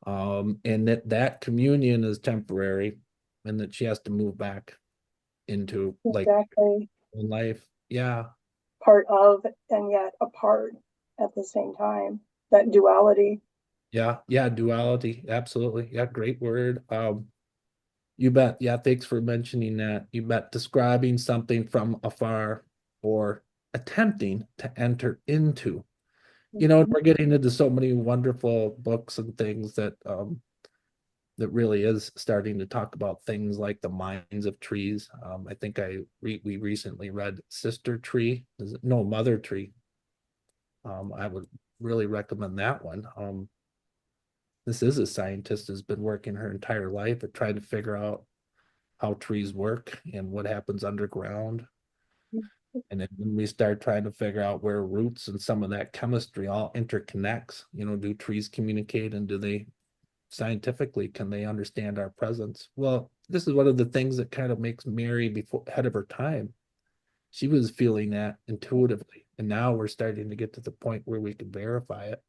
And that communion is temporary, and that she has to move back into like Exactly. life. Yeah. Part of and yet apart at the same time. That duality. Yeah. Yeah. Duality. Absolutely. Yeah. Great word. You bet. Yeah. Thanks for mentioning that. You bet. Describing something from afar, or attempting to enter into. You know, and we're getting into so many wonderful books and things that really is starting to talk about things like the minds of trees. I think we recently read Sister Tree. No, Mother Tree. I would really recommend that one. This is a scientist who's been working her entire life at trying to figure out how trees work and what happens underground. And then when we start trying to figure out where roots and some of that chemistry all interconnects, you know, do trees communicate and do they scientifically, can they understand our presence? Well, this is one of the things that kind of makes Mary before ahead of her time. She was feeling that intuitively, and now we're starting to get to the point where we can verify it.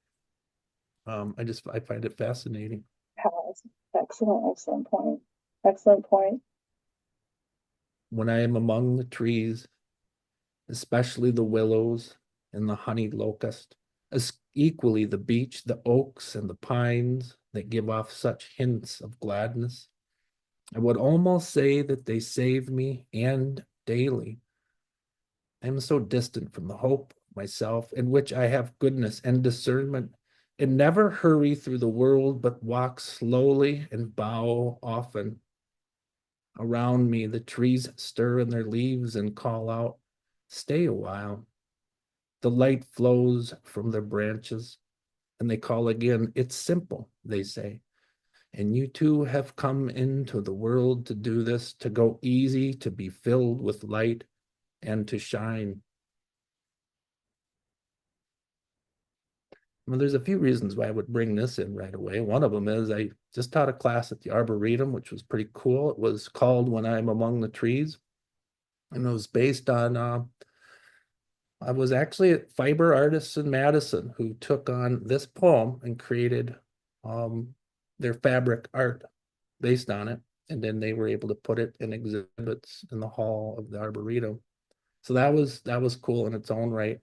I find it fascinating. Yes. Excellent, excellent point. Excellent point. When I am among the trees, especially the willows and the honey locust, as equally the beech, the oaks, and the pines that give off such hints of gladness, I would almost say that they save me and daily. I am so distant from the hope myself, in which I have goodness and discernment, and never hurry through the world, but walk slowly and bow often. Around me, the trees stir in their leaves and call out, "Stay a while." The light flows from their branches, and they call again. "It's simple," they say. And you too have come into the world to do this, to go easy, to be filled with light, and to shine. Well, there's a few reasons why I would bring this in right away. One of them is I just taught a class at the Arboretum, which was pretty cool. It was called When I'm Among the Trees, and it was based on I was actually at fiber artists in Madison who took on this poem and created their fabric art based on it. And then they were able to put it in exhibits in the hall of the Arboretum. So that was cool in its own right.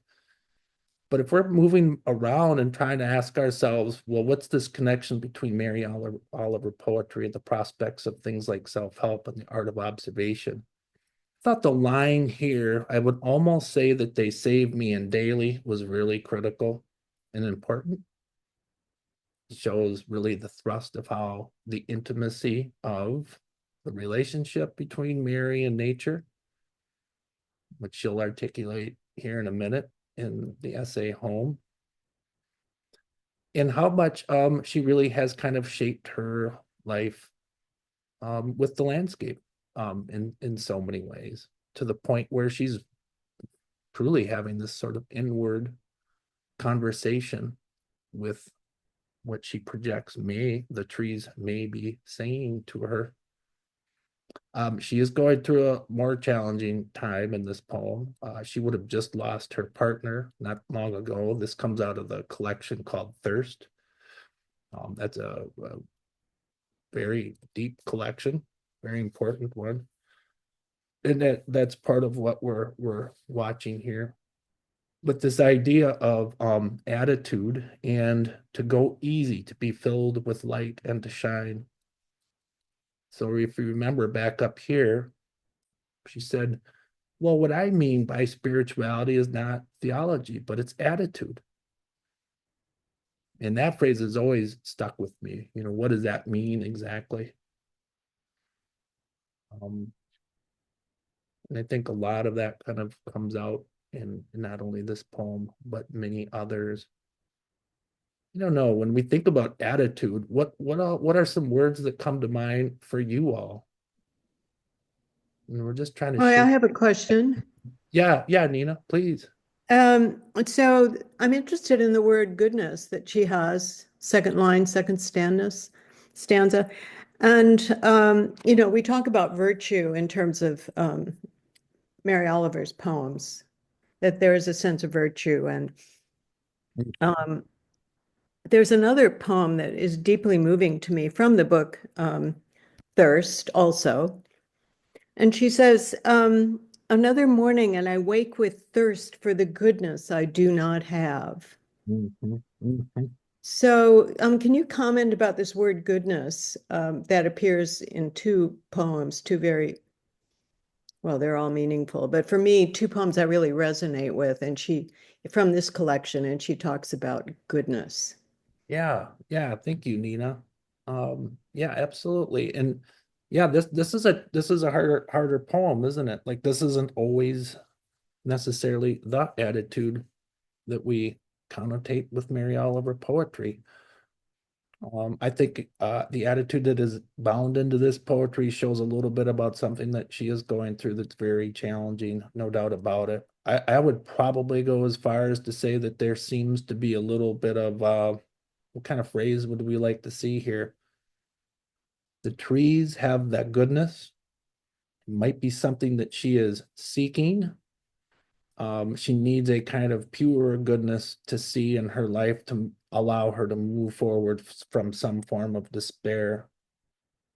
But if we're moving around and trying to ask ourselves, well, what's this connection between Mary Oliver poetry and the prospects of things like self-help and the art of observation? I thought the line here, I would almost say that they saved me in daily, was really critical and important. It shows really the thrust of how the intimacy of the relationship between Mary and nature, which she'll articulate here in a minute in the essay Home, and how much she really has kind of shaped her life with the landscape in so many ways, to the point where she's truly having this sort of inward conversation with what she projects the trees may be saying to her. She is going through a more challenging time in this poem. She would have just lost her partner not long ago. This comes out of the collection called Thirst. That's a very deep collection, very important one. And that's part of what we're watching here. But this idea of attitude and to go easy, to be filled with light and to shine. So if you remember back up here, she said, well, what I mean by spirituality is not theology, but it's attitude. And that phrase has always stuck with me. You know, what does that mean exactly? And I think a lot of that kind of comes out in not only this poem, but many others. I don't know, when we think about attitude, what are some words that come to mind for you all? And we're just trying to I shape. have a question. Yeah, Nina, please. So I'm interested in the word goodness that she has, second line, second stanza. And, you know, we talk about virtue in terms of Mary Oliver's poems, that there is a sense of virtue. And there's another poem that is deeply moving to me from the book Thirst also. And she says, another morning and I wake with thirst for the goodness I do not have. So can you comment about this word goodness that appears in two poems, two very well, they're all meaningful, but for me, two poems I really resonate with, and from this collection, and she talks about goodness. Yeah, yeah, thank you, Nina. Yeah, absolutely. And yeah, this is a harder poem, isn't it? Like this isn't always necessarily the attitude that we connotate with Mary Oliver poetry. I think the attitude that is bound into this poetry shows a little bit about something that she is going through that's very challenging, no doubt about it. I would probably go as far as to say that there seems to be a little bit of what kind of phrase would we like to see here? The trees have that goodness. It might be something that she is seeking. She needs a kind of pure goodness to see in her life to allow her to move forward from some form of despair.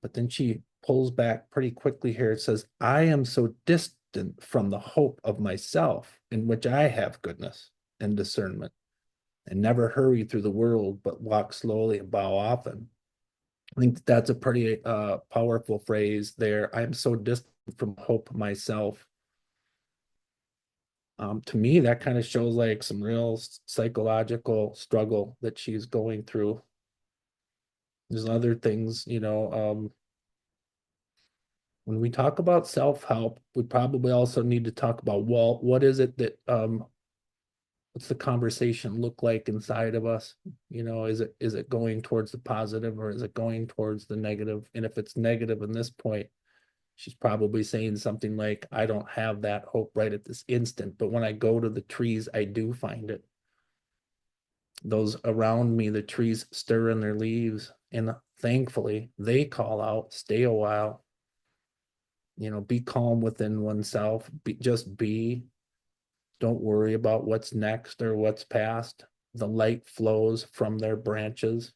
But then she pulls back pretty quickly here. It says, I am so distant from the hope of myself, in which I have goodness and discernment, and never hurry through the world, but walk slowly and bow often. I think that's a pretty powerful phrase there. I am so distant from hope myself. To me, that kind of shows like some real psychological struggle that she's going through. There's other things, when we talk about self-help, we probably also need to talk about, well, what is it that what's the conversation look like inside of us? Is it going towards the positive or is it going towards the negative? And if it's negative in this point, she's probably saying something like, I don't have that hope right at this instant, but when I go to the trees, I do find it. Those around me, the trees stir in their leaves, and thankfully they call out, stay a while, be calm within oneself, just be. Don't worry about what's next or what's past. The light flows from their branches.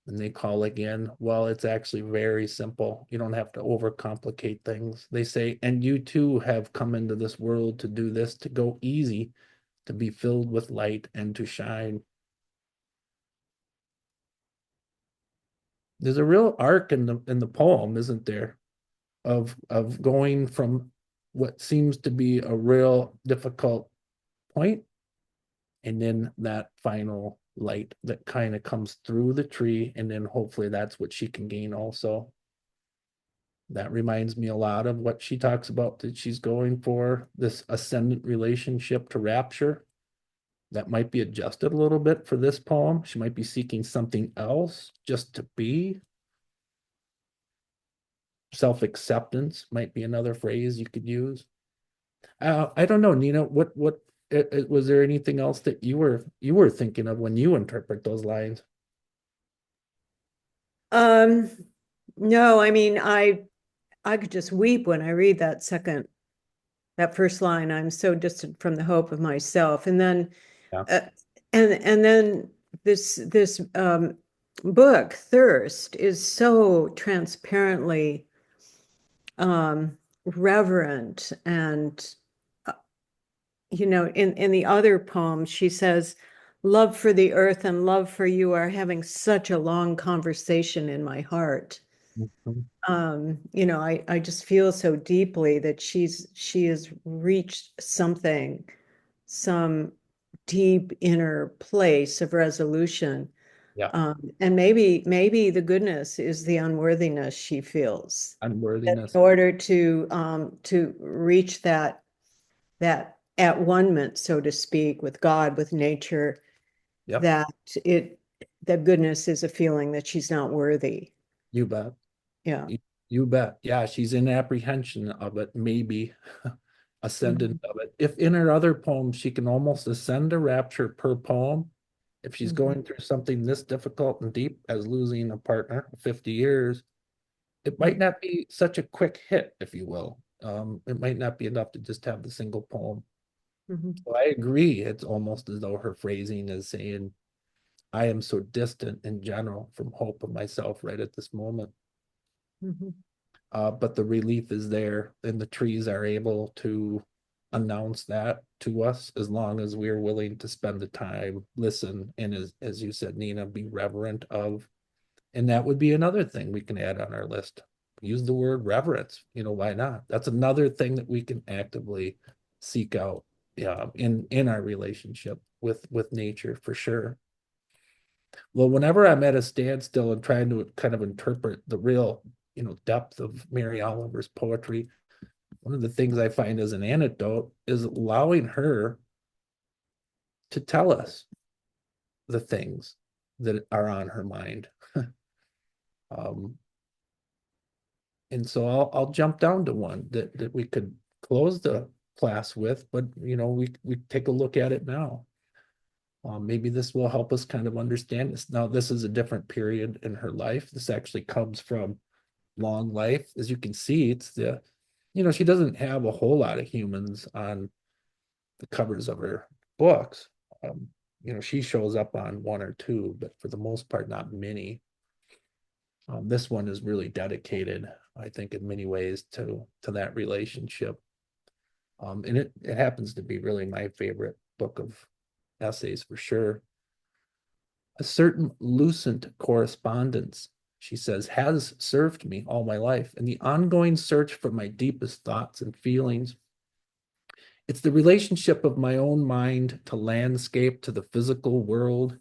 And they call again, well, it's actually very simple. You don't have to overcomplicate things. They say, and you too have come into this world to do this, to go easy, to be filled with light and to shine. There's a real arc in the poem, isn't there? Of going from what seems to be a real difficult point, and then that final light that kind of comes through the tree, and then hopefully that's what she can gain also. That reminds me a lot of what she talks about, that she's going for this ascendant relationship to rapture. That might be adjusted a little bit for this poem. She might be seeking something else just to be. Self-acceptance might be another phrase you could use. I don't know, Nina, what was there anything else that you were thinking of when you interpret those lines? No, I mean, I could just weep when I read that first line. I'm so distant from the hope of myself. And then, Yeah. and then this book, Thirst, is so transparently reverent. And in the other poem, she says, love for the earth and love for you are having such a long conversation in my heart. Mhm. I just feel so deeply that she has reached some deep inner place of resolution. Yeah. And maybe the goodness is the unworthiness she feels. That Unworthiness. in order to reach that at one-ment, so to speak, with God, with nature, Yep. that goodness is a feeling that she's not worthy. You bet. Yeah. You bet. Yeah, she's in apprehension of it, maybe ascendant of it. If in her other poems she can almost ascend to rapture per poem, if she's going through something this difficult and deep as losing a partner 50 years, it might not be such a quick hit, if you will. It might not be enough to just have the single poem. So I agree. It's almost as though her phrasing is saying, I am so distant in general from hope of myself right at this moment. But the relief is there, and the trees are able to announce that to us as long as we're willing to spend the time, listen, and as you said, Nina, be reverent of. And that would be another thing we can add on our list. use the word reverence. Why not? That's another thing that we can actively seek out in our relationship with nature, for sure. Well, whenever I'm at a standstill and trying to kind of interpret the real, depth of Mary Oliver's poetry, one of the things I find as an antidote is allowing her to tell us the things that are on her mind. And so I'll jump down to one that we could close the class with, but we take a look at it now. Maybe this will help us kind of understand this. Now, this is a different period in her life. This actually comes from long life. As you can see, it's she doesn't have a whole lot of humans on the covers of her books. She shows up on one or two, but for the most part, not many. This one is really dedicated, I think, in many ways to that relationship. And it happens to be really my favorite book of essays, for sure. A certain lucent correspondence, she says, has served me all my life in the ongoing search for my deepest thoughts and feelings. It's the relationship of my own mind to landscape, to the physical world,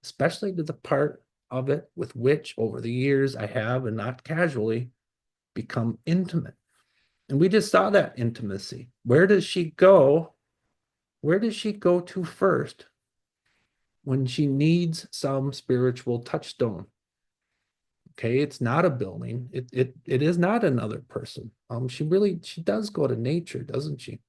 especially to the part of it with which over the years I have, and not casually, become intimate. And we just saw that intimacy. Where does she go? Where does she go to first when she needs some spiritual touchstone? Okay, it's not a building. It is not another person. She does go to nature, doesn't she?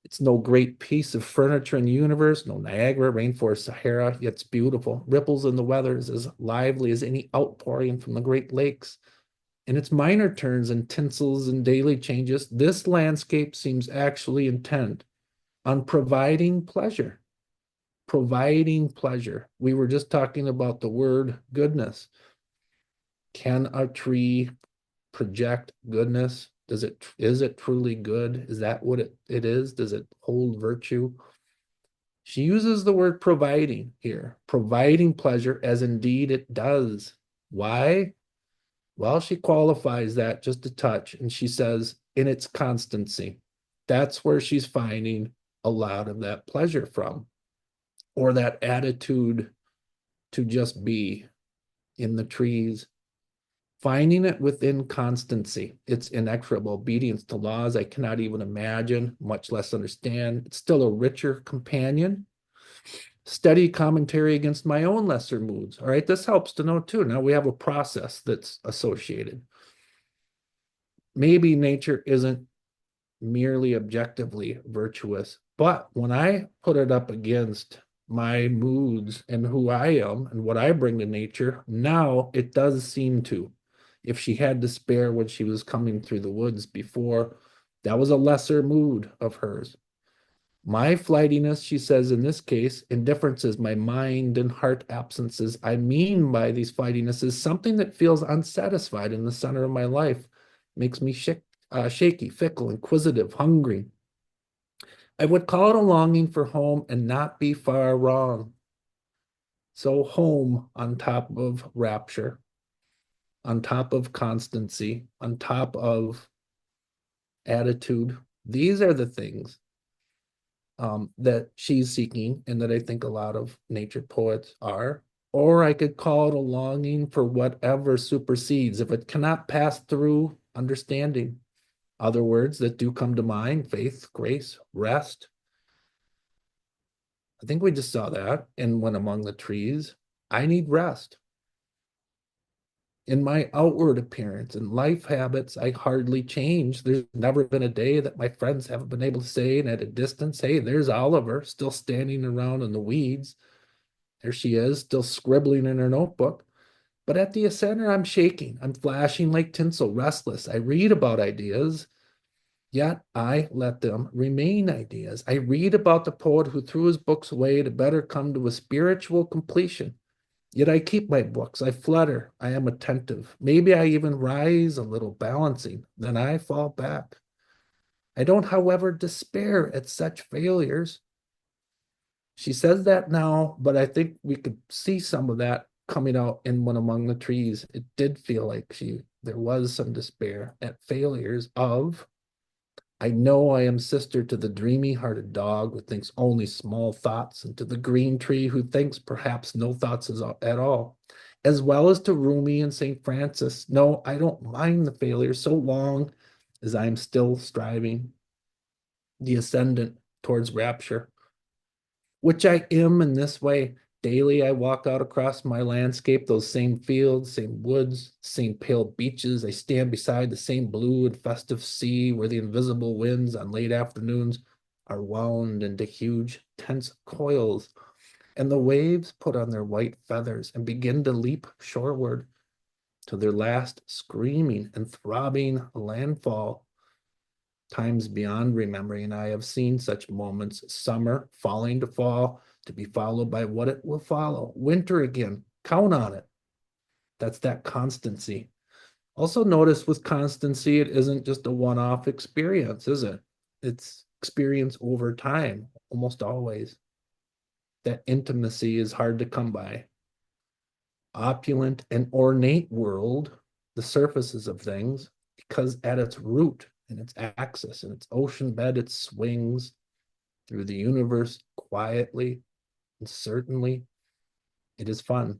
It's no great piece of furniture in the universe, no Niagara, rainforest, Sahara, yet it's beautiful. Ripples in the weather is as lively as any outpouring from the Great Lakes. In its minor turns and tinsels and daily changes, this landscape seems actually intent on providing pleasure. Providing pleasure. We were just talking about the word goodness. Can a tree project goodness? Is it truly good? Is that what it is? Does it hold virtue? She uses the word providing here, providing pleasure, as indeed it does. Why? Well, she qualifies that just a touch, and she says, in its constancy. That's where she's finding a lot of that pleasure from, or that attitude to just be in the trees. Finding it within constancy, its inexorable obedience to laws I cannot even imagine, much less understand. It's still a richer companion. Steady commentary against my own lesser moods. All right, this helps to know too. Now we have a process that's associated. Maybe nature isn't merely objectively virtuous, but when I put it up against my moods and who I am and what I bring to nature, now it does seem to. If she had despair when she was coming through the woods before, that was a lesser mood of hers. My flightiness, she says, in this case, indifferences, my mind and heart absences. I mean by these flightinesses, something that feels unsatisfied in the center of my life, makes me shaky, fickle, inquisitive, hungry. I would call it a longing for home and not be far wrong. So home on top of rapture, on top of constancy, on top of attitude. These are the things that she's seeking, and that I think a lot of nature poets are. Or I could call it a longing for whatever supersedes, if it cannot pass through understanding. Other words that do come to mind: faith, grace, rest. I think we just saw that in When Among the Trees. I need rest. In my outward appearance and life habits, I hardly change. There's never been a day that my friends haven't been able to say, and at a distance, hey, there's Oliver, still standing around in the weeds. There she is, still scribbling in her notebook. But at the center, I'm shaking. I'm flashing like tinsel, restless. I read about ideas, yet I let them remain ideas. I read about the poet who threw his books away to better come to a spiritual completion. Yet I keep my books, I flutter, I am attentive. Maybe I even rise a little, balancing, then I fall back. I don't, however, despair at such failures. She says that now, but I think we could see some of that coming out in one among the trees, it did feel like there was some despair at failures of, I know I am sister to the dreamy-hearted dog who thinks only small thoughts, and to the green tree who thinks perhaps no thoughts at all, as well as to Rumi and St. Francis. No, I don't mind the failure so long as I am still striving, the ascendant towards rapture, which I am in this way. Daily I walk out across my landscape, those same fields, same woods, same pale beaches. I stand beside the same blue and festive sea where the invisible winds on late afternoons are wound into huge, tense coils, and the waves put on their white feathers and begin to leap shoreward to their last screaming and throbbing landfall. Times beyond remembering, I have seen such moments, summer falling to fall, to be followed by what it will follow. Winter again, count on it. That's that constancy. Also notice with constancy, it isn't just a one-off experience, is it? It's experience over time, almost always. That intimacy is hard to come by. Opulent and ornate world, the surfaces of things, because at its root and its axis and its ocean bed, it swings through the universe quietly and certainly. It is fun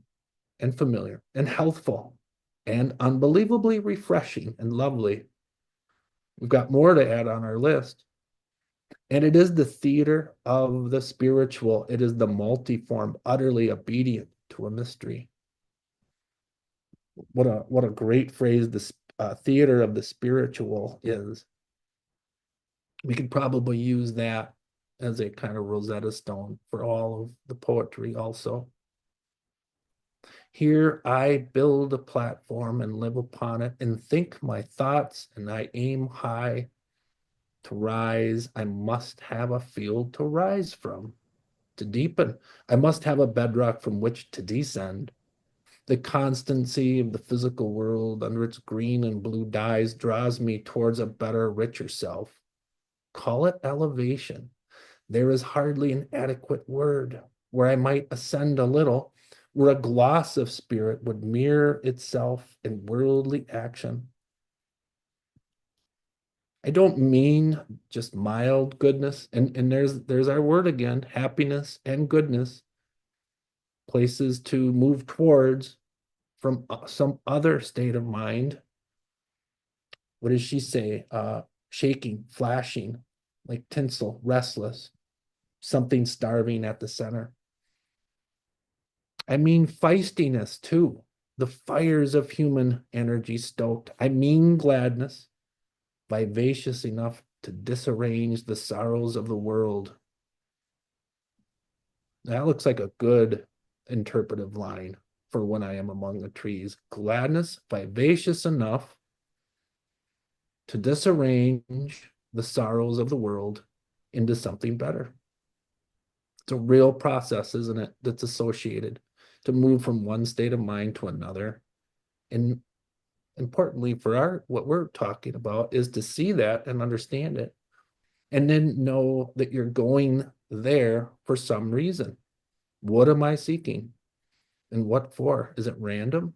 and familiar and healthful and unbelievably refreshing and lovely. We've got more to add on our list. And it is the theater of the spiritual. It is the multiform, utterly obedient to a mystery. What a great phrase this theater of the spiritual is. We could probably use that as a kind of Rosetta Stone for all of the poetry also. Here I build a platform and live upon it and think my thoughts, and I aim high. To rise, I must have a field to rise from. To deepen, I must have a bedrock from which to descend. The constancy of the physical world under its green and blue dyes draws me towards a better, richer self. Call it elevation. There is hardly an adequate word. Where I might ascend a little, where a gloss of spirit would mirror itself in worldly action. I don't mean just mild goodness, and there's our word again, happiness and goodness, places to move towards from some other state of mind. What does she say? Shaking, flashing, like tinsel, restless, something starving at the center. I mean feistiness too, the fires of human energy stoked. I mean gladness, vivacious enough to disarrange the sorrows of the world. That looks like a good interpretive line for when I am among the trees. Gladness, vivacious enough to disarrange the sorrows of the world into something better. It's a real process, isn't it, that's associated to move from one state of mind to another. And importantly for what we're talking about is to see that and understand it, and then know that you're going there for some reason. What am I seeking? And what for? Is it random?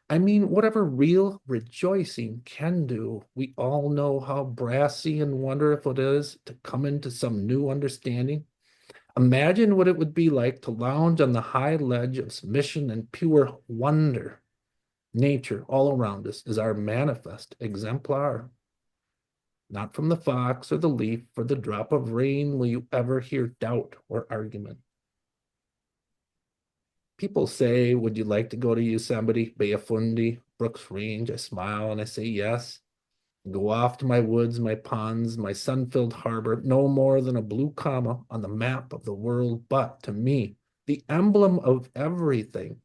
I mean, whatever real rejoicing can do, we all know how brassy and wonderful it is to come into some new understanding. Imagine what it would be like to lounge on the high ledge of submission and pure wonder. Nature all around us is our manifest exemplar. Not from the fox or the leaf or the drop of rain will you ever hear doubt or argument. People say, would you like to go to Yosemite, Bay of Fundy, Brooks Range? I smile and I say yes. Go off to my woods, my ponds, my sun-filled harbor, no more than a blue comma on the map of the world, but to me, the emblem of everything.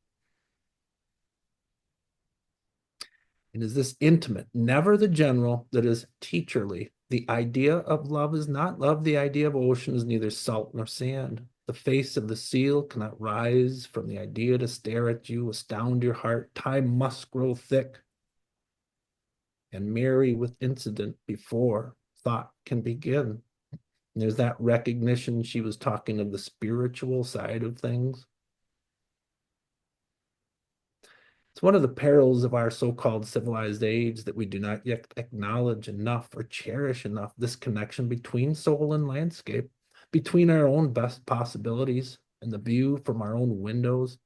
It is this intimate, never the general, that is teacherly. The idea of love is not love. The idea of ocean is neither salt nor sand. The face of the seal cannot rise from the idea to stare at you, astound your heart. Time must grow thick and merry with incident before thought can begin. And there's that recognition. She was talking of the spiritual side of things. It's one of the perils of our so-called civilized age that we do not yet acknowledge enough or cherish enough this connection between soul and landscape, between our own best possibilities and the view from our own windows.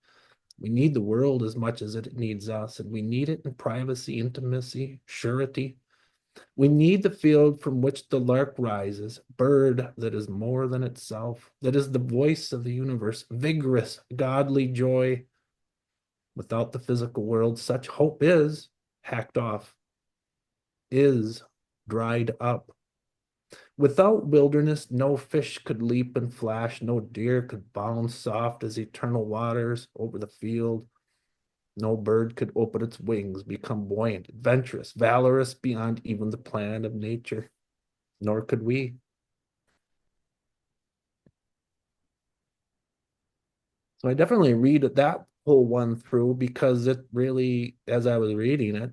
We need the world as much as it needs us, and we need it in privacy, intimacy, surety. We need the field from which the lark rises, bird that is more than itself, that is the voice of the universe, vigorous, godly joy. Without the physical world, such hope is hacked off, is dried up. Without wilderness, no fish could leap and flash, no deer could bound soft as eternal waters over the field. No bird could open its wings, become buoyant, adventurous, valorous beyond even the plan of nature. Nor could we. So I definitely read that whole one through because it really, as I was reading it,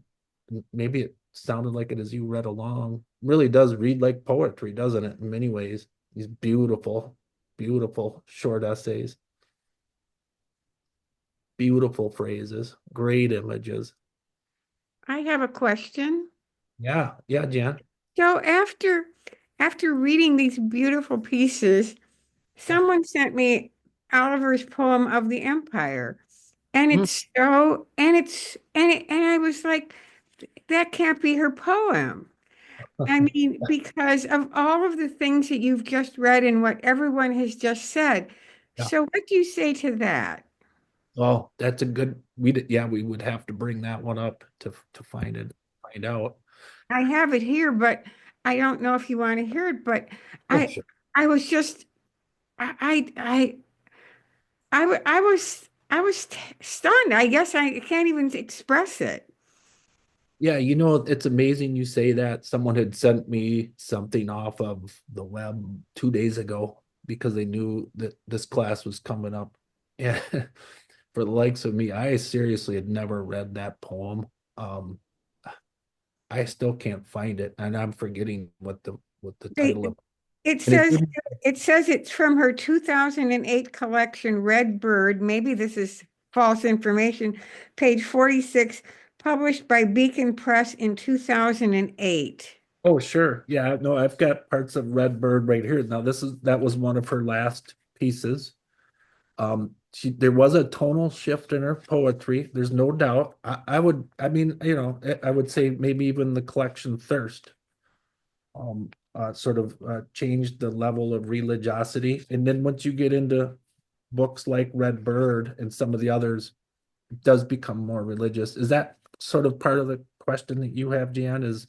maybe it sounded like it as you read along, really does read like poetry, doesn't it? In many ways, these beautiful, beautiful short essays, beautiful phrases, great images. I have a question. Yeah, yeah, Jan. So after reading these beautiful pieces, someone sent me Oliver's poem of the Empire. And it's so and I was like, that can't be her poem. I mean, because of all of the things that you've just read and what everyone has just said. Yeah. So what do you say to that? Oh, that's a good. Yeah, we would have to bring that one up to find it, find out. I have it here, but I don't know if you want to hear it, but Oh, I sure. I was just I was stunned. I guess I can't even express it. Yeah, it's amazing you say that. Someone had sent me something off of the web 2 days ago because they knew that this class was coming up. And for the likes of me, I seriously had never read that poem. Um, I still can't find it, and I'm forgetting what the They, title of it and it says it's from her 2008 collection, Red Bird. Maybe this is false information. Page 46, published by Beacon Press in 2008. Oh, sure. Yeah, no, I've got parts of Red Bird right here. Now, that was one of her last pieces. There was a tonal shift in her poetry. There's no doubt. I mean, I would say maybe even the collection Thirst, sort of changed the level of religiosity. And then once you get into books like Red Bird and some of the others, it does become more religious. Is that sort of part of the question that you have, Jan? Is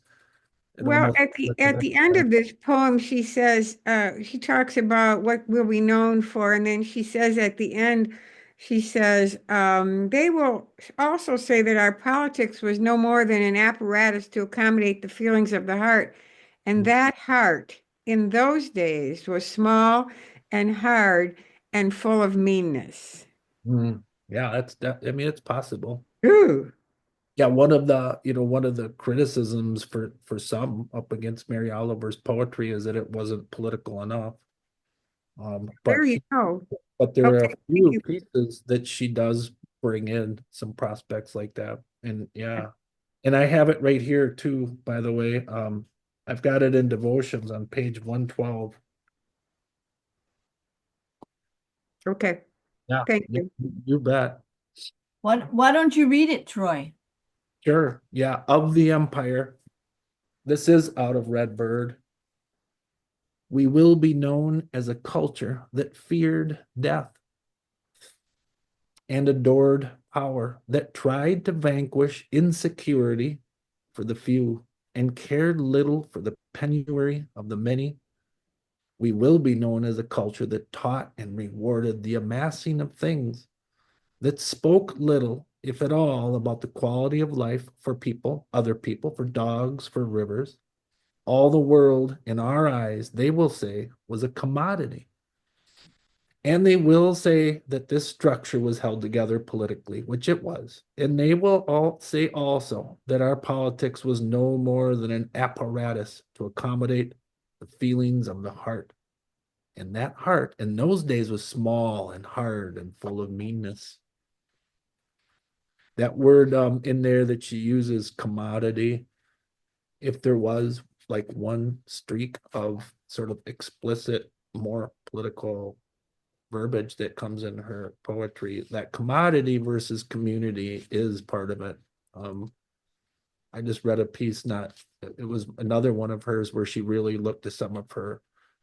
it Well, almost at the end of this poem, she says, she talks about what we'll be known for, and then she says at the end, she says, they will also say that our politics was no more than an apparatus to accommodate the feelings of the heart. And that heart in those days was small and hard and full of meanness. Yeah, that's that. I mean, it's possible. Ooh. Yeah, one of the criticisms for some up against Mary Oliver's poetry is that it wasn't political enough. There you go. But there are Okay, a thank few you. pieces that she does bring in some prospects like that. And yeah, and I have it right here too, by the way. I've got it in devotions on page 112. Okay, Yeah, thank you, you. you bet. Why don't you read it, Troy? Sure. Yeah, of the empire. This is out of Red Bird. We will be known as a culture that feared death and adored power, that tried to vanquish insecurity for the few and cared little for the penury of the many. We will be known as a culture that taught and rewarded the amassing of things, that spoke little, if at all, about the quality of life for people, other people, for dogs, for rivers. All the world, in our eyes, they will say, was a commodity. And they will say that this structure was held together politically, which it was. And they will all say also that our politics was no more than an apparatus to accommodate the feelings of the heart. And that heart in those days was small and hard and full of meanness. That word in there that she uses, commodity, if there was like one streak of sort of explicit, more political verbiage that comes in her poetry, that commodity versus community is part of it. I just read a piece, it was another one of hers where she really looked at some of her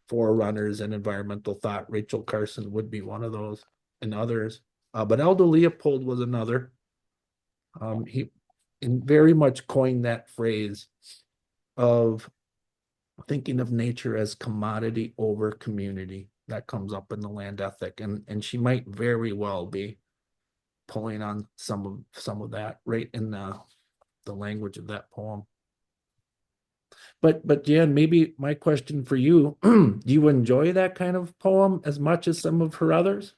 forerunners in environmental thought. Rachel Carson would be one of those, and others. But Aldo Leopold was another. He very much coined that phrase of thinking of nature as commodity over community. That comes up in the land ethic, and she might very well be pulling on some of that right in the language of that poem. But Jan, maybe my question for you, do you enjoy that kind of poem as much as some of her others?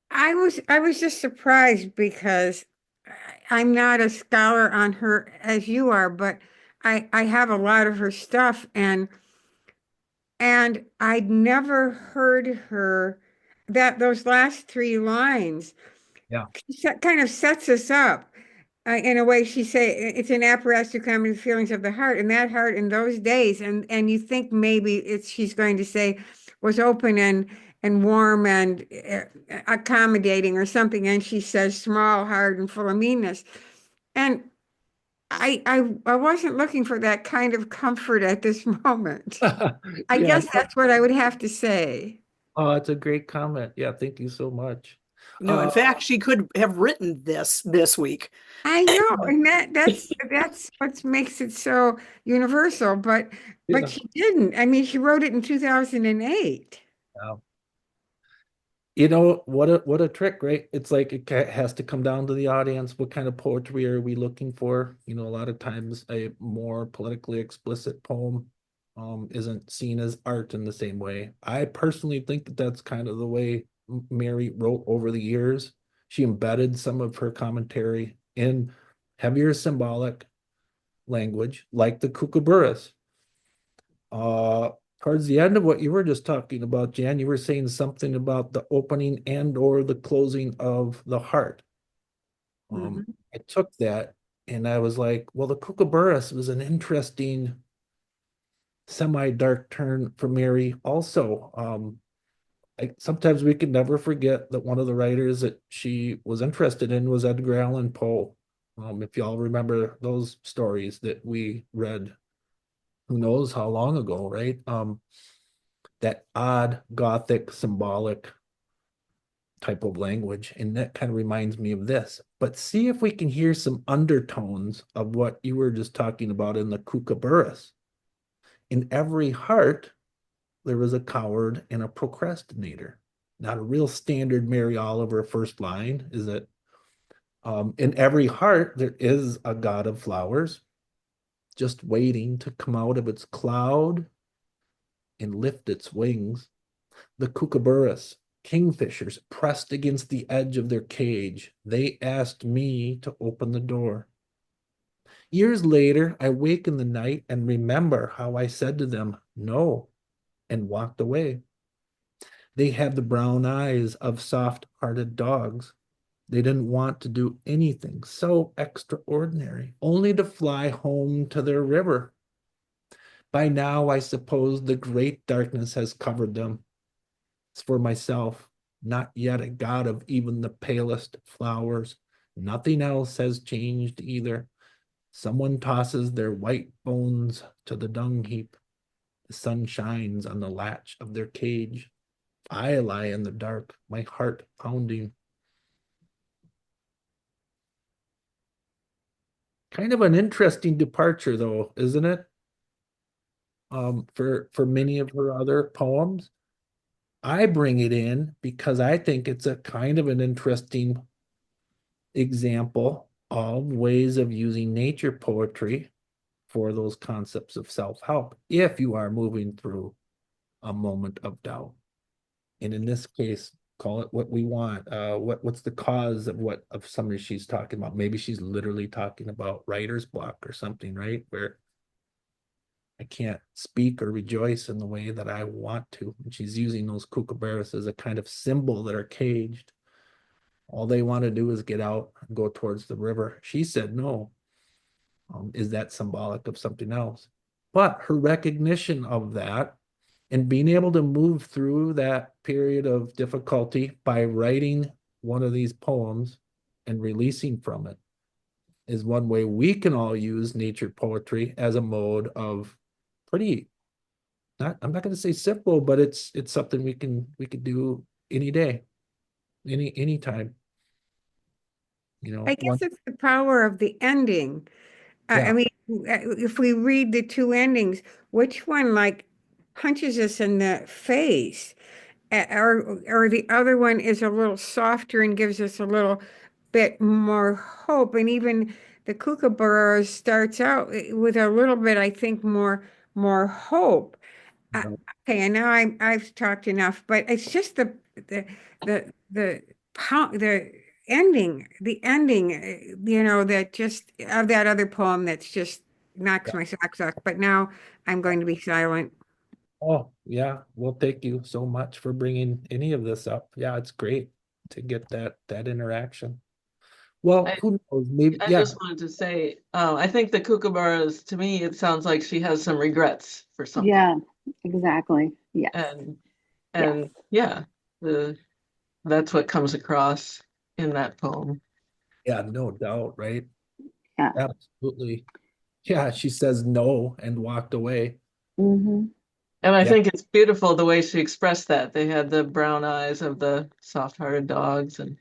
I was just surprised because I'm not a scholar on her as you are, but I have a lot of her stuff and I'd never heard her that those last three lines Yeah. kind of sets us up. In a way, she say it's an apparatus to calm the feelings of the heart, and that heart in those days, and you think maybe she's going to say was open and warm and accommodating or something, and she says small, hard, and full of meanness, and I wasn't looking for that kind of comfort at this moment. I Yeah. guess that's what I would have to say. Oh, it's a great comment. Yeah, thank you so much. No, in fact, she could have written this week. I know, and that's what makes it so universal, but Yeah. she didn't. I mean, she wrote it in 2008. Wow. What a trick, right? It's like has to come down to the audience. What kind of poetry are we looking for? A lot of times a more politically explicit poem isn't seen as art in the same way. I personally think that that's kind of the way Mary wrote over the years. She embedded some of her commentary in heavier symbolic language, like the kookaburras. Towards the end of what you were just talking about, Jan, you were saying something about the opening and or the closing of the heart. I took that and I was like, well, the kookaburras was an interesting semi-dark turn for Mary also. Sometimes we can never forget that one of the writers that she was interested in was Edgar Allan Poe. If y'all remember those stories that we read, who knows how long ago, right? That odd Gothic symbolic type of language. And that kind of reminds me of this. But see if we can hear some undertones of what you were just talking about in the kookaburras. In every heart, there was a coward and a procrastinator. Not a real standard Mary Oliver first line, is it? In every heart, there is a god of flowers, just waiting to come out of its cloud and lift its wings. The kookaburras, kingfishers, pressed against the edge of their cage. They asked me to open the door. Years later, I wake in the night and remember how I said to them, no, and walked away. They had the brown eyes of soft-hearted dogs. They didn't want to do anything so extraordinary, only to fly home to their river. By now, I suppose the great darkness has covered them. As for myself, not yet a god of even the palest flowers. Nothing else has changed either. Someone tosses their white bones to the dung heap. The sun shines on the latch of their cage. I lie in the dark, my heart pounding. Kind of an interesting departure, though, isn't it? For many of her other poems. I bring it in because I think it's a kind of an interesting example of ways of using nature poetry for those concepts of self-help if you are moving through a moment of doubt. And in this case, call it what we want. What's the cause of somebody she's talking about? Maybe she's literally talking about writer's block or something, right? Where I can't speak or rejoice in the way that I want to. And she's using those kookaburras as a kind of symbol that are caged. All they want to do is get out and go towards the river. She said no. Is that symbolic of something else? But her recognition of that and being able to move through that period of difficulty by writing one of these poems and releasing from it is one way we can all use nature poetry as a mode of pretty, not, I'm not going to say simple, but it's something we could do any day, any time. You know, I guess it's the power of the ending. I mean, if we read the two endings, which one like punches us in the face? Or the other one is a little softer and gives us a little bit more hope. And even the Kookaburra starts out with a little bit, I think, more hope. Okay, and now I've talked enough, but it's just the the ending, that just of that other poem that's just knocks my socks off. But now I'm going to be silent. Oh, yeah. Well, thank you so much for bringing any of this up. Yeah, it's great to get that interaction. Well, who knows? Maybe, I yeah. just wanted to say, I think the kookaburras, to me, it sounds like she has some regrets for something. Yeah, exactly. Yes. And yeah, that's what comes across in that poem. Yeah, no doubt, right? Yeah. Absolutely. Yeah, she says no and walked away. Mm-hmm. And I Yeah. think it's beautiful the way she expressed that. They had the brown eyes of the soft-hearted dogs, and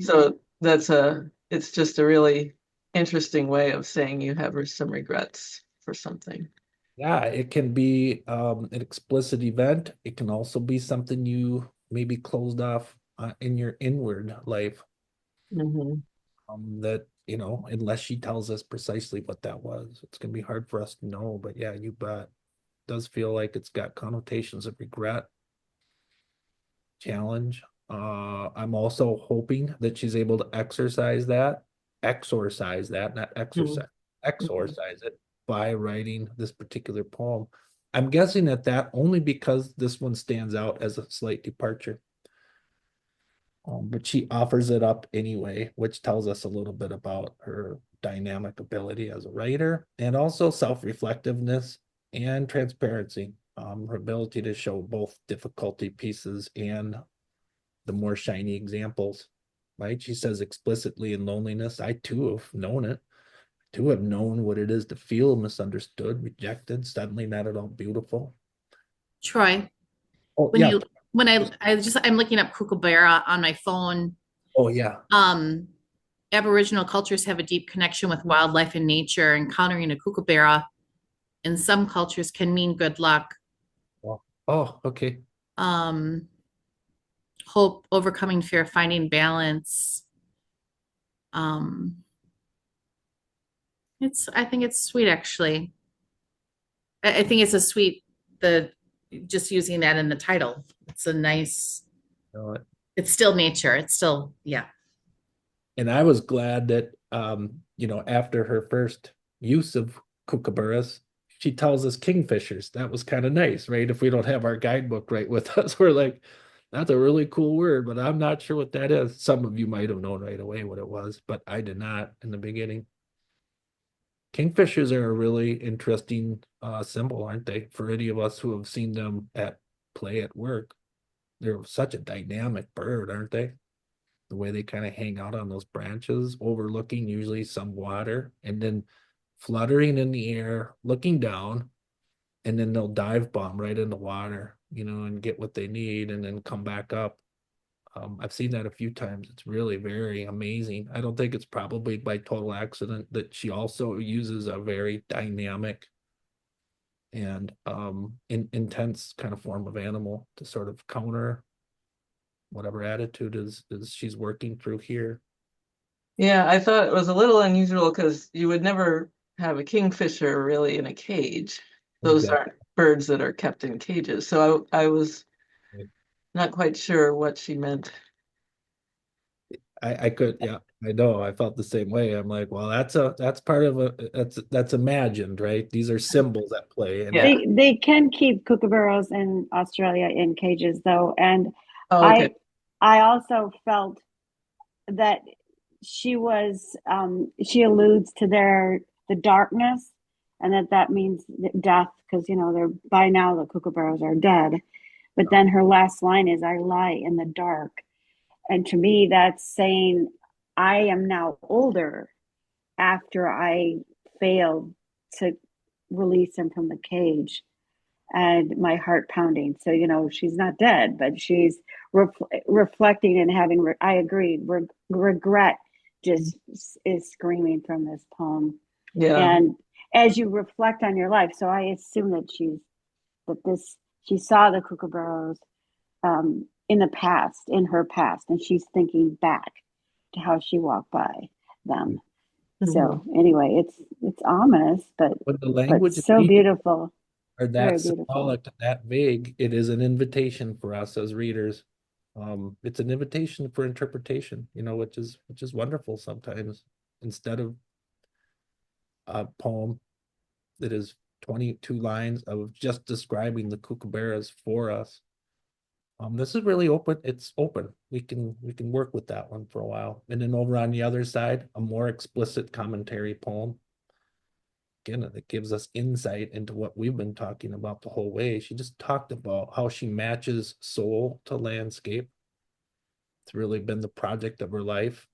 so it's just a really interesting way of saying you have some regrets for something. Yeah, it can be an explicit event. It can also be something you maybe closed off in your inward life. Mm-hmm. That, unless she tells us precisely what that was, it's gonna be hard for us to know. But yeah, you bet. Does feel like it's got connotations of regret, challenge. I'm also hoping that she's able to exorcise that, not exercise, exorcise it by writing this particular poem. I'm guessing that only because this one stands out as a slight departure. But she offers it up anyway, which tells us a little bit about her dynamic ability as a writer and also self-reflectiveness and transparency. Her ability to show both difficulty pieces and the more shiny examples, right? She says explicitly in loneliness, I too have known it, to have known what it is to feel misunderstood, rejected, suddenly not at all beautiful. Troy, Oh, when yeah. I'm looking up Kookaburra on my phone. Oh, yeah. Aboriginal cultures have a deep connection with wildlife and nature. Encountering a kookaburra in some cultures can mean good luck. Oh, okay. Hope, overcoming fear, finding balance. I think it's sweet, actually. I think it's just using that in the title. It's a nice, it's still nature. It's still, yeah. And I was glad that, after her first use of kookaburras, she tells us kingfishers. That was kind of nice, right? If we don't have our guidebook right with us, we're like, that's a really cool word, but I'm not sure what that is. Some of you might have known right away what it was, but I did not in the beginning. Kingfishers are a really interesting symbol, aren't they? For any of us who have seen them at play at work. They're such a dynamic bird, aren't they? The way they kind of hang out on those branches, overlooking usually some water, and then fluttering in the air, looking down, and then they'll dive bomb right in the water, and get what they need and then come back up. I've seen that a few times. It's really very amazing. I don't think it's probably by total accident that she also uses a very dynamic and intense kind of form of animal to sort of counter whatever attitude is she's working through here. Yeah, I thought it was a little unusual because you would never have a kingfisher really in a cage. Those aren't birds that are kept in cages. So I was not quite sure what she meant. I could, yeah, I know. I felt the same way. I'm like, well, that's part of that's imagined, right? These are symbols at play. And They can keep kookaburras in Australia in cages though, and okay. I also felt that she was she alludes to the darkness, and that means death, because they're by now the kookaburras are dead. But then her last line is, "I lie in the dark," and to me that's saying I am now older after I failed to release him from the cage, and my heart pounding. So she's not dead, but she's reflecting and having I agree, regret just is screaming from this poem. Yeah. And as you reflect on your life, so I assume that she saw the kookaburras in her past, and she's thinking back to how she walked by them. So anyway, it's ominous, but the language so beautiful. are Very that beautiful. symbolic, that vague, it is an invitation for us as readers. It's an invitation for interpretation, which is wonderful sometimes. Instead of a poem that is 22 lines of just describing the kookaburras for us. This is really open. It's open. We can work with that one for a while. And then over on the other side, a more explicit commentary poem. Again, that gives us insight into what we've been talking about the whole way. She just talked about how she matches soul to landscape. It's really been the project of her life.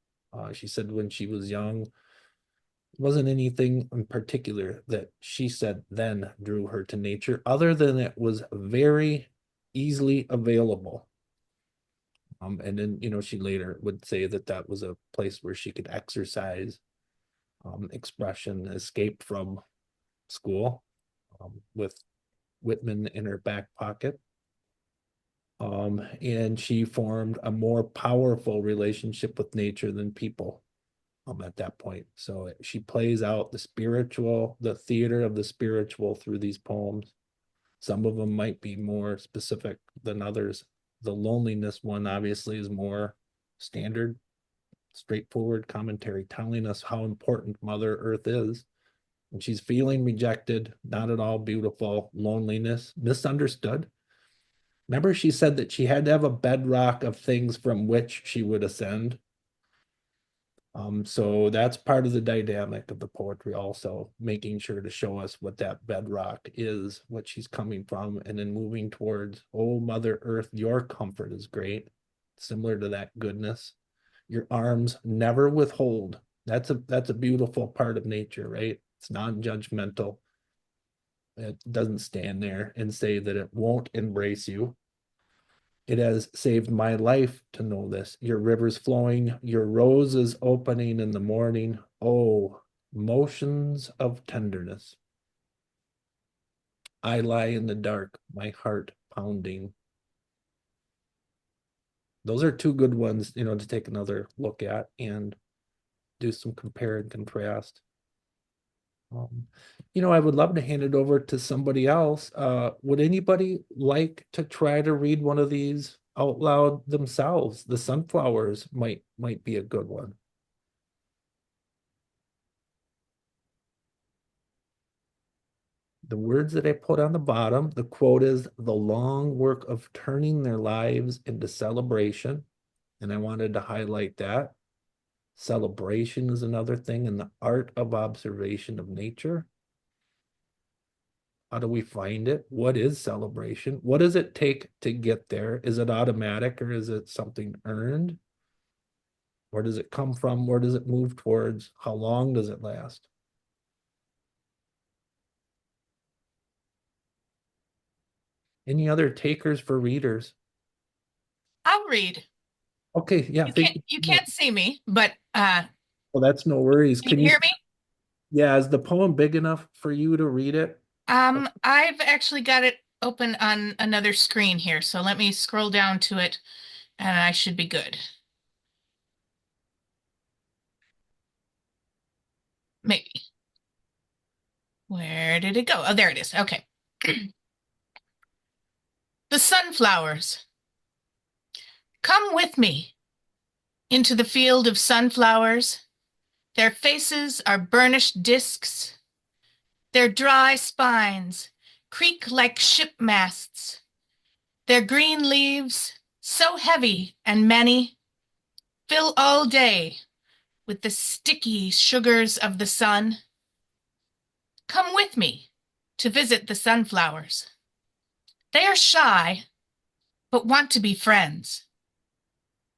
She said when she was young, it wasn't anything in particular that she said then drew her to nature, other than it was very easily available. And then, she later would say that was a place where she could exercise expression, escape from school, with Whitman in her back pocket. And she formed a more powerful relationship with nature than people at that point. So she plays out the theater of the spiritual through these poems. Some of them might be more specific than others. The loneliness one obviously is more standard, straightforward commentary telling us how important Mother Earth is. And she's feeling rejected, not at all beautiful, loneliness, misunderstood. Remember, she said that she had to have a bedrock of things from which she would ascend. So that's part of the dynamic of the poetry, also making sure to show us what that bedrock is, what she's coming from, and then moving towards, oh, Mother Earth, your comfort is great, similar to that goodness. Your arms never withhold. That's a beautiful part of nature, right? It's non-judgmental. It doesn't stand there and say that it won't embrace you. It has saved my life to know this. Your rivers flowing, your roses opening in the morning. Oh, motions of tenderness. I lie in the dark, my heart pounding. Those are two good ones, to take another look at and do some compare and contrast. I would love to hand it over to somebody else. Would anybody like to try to read one of these out loud themselves? The sunflowers might be a good one. The words that I put on the bottom, the quote is, the long work of turning their lives into celebration. And I wanted to highlight that. Celebration is another thing, and the art of observation of nature. How do we find it? What is celebration? What does it take to get there? Is it automatic, or is it something earned? Where does it come from? Where does it move towards? How long does it last? Any other takers for readers? I'll read. Okay, yeah. You can't see me, but well, that's no worries. Can you hear me? Yeah, is the poem big enough for you to read it? I've actually got it open on another screen here, so let me scroll down to it and I should be good. Maybe. Where did it go? Oh, there it is. Okay. The sunflowers. Come with me into the field of sunflowers. Their faces are burnished discs. Their dry spines creak like ship masts. Their green leaves, so heavy and many, Fill all day with the sticky sugars of the sun. Come with me to visit the sunflowers. They are shy, but want to be friends.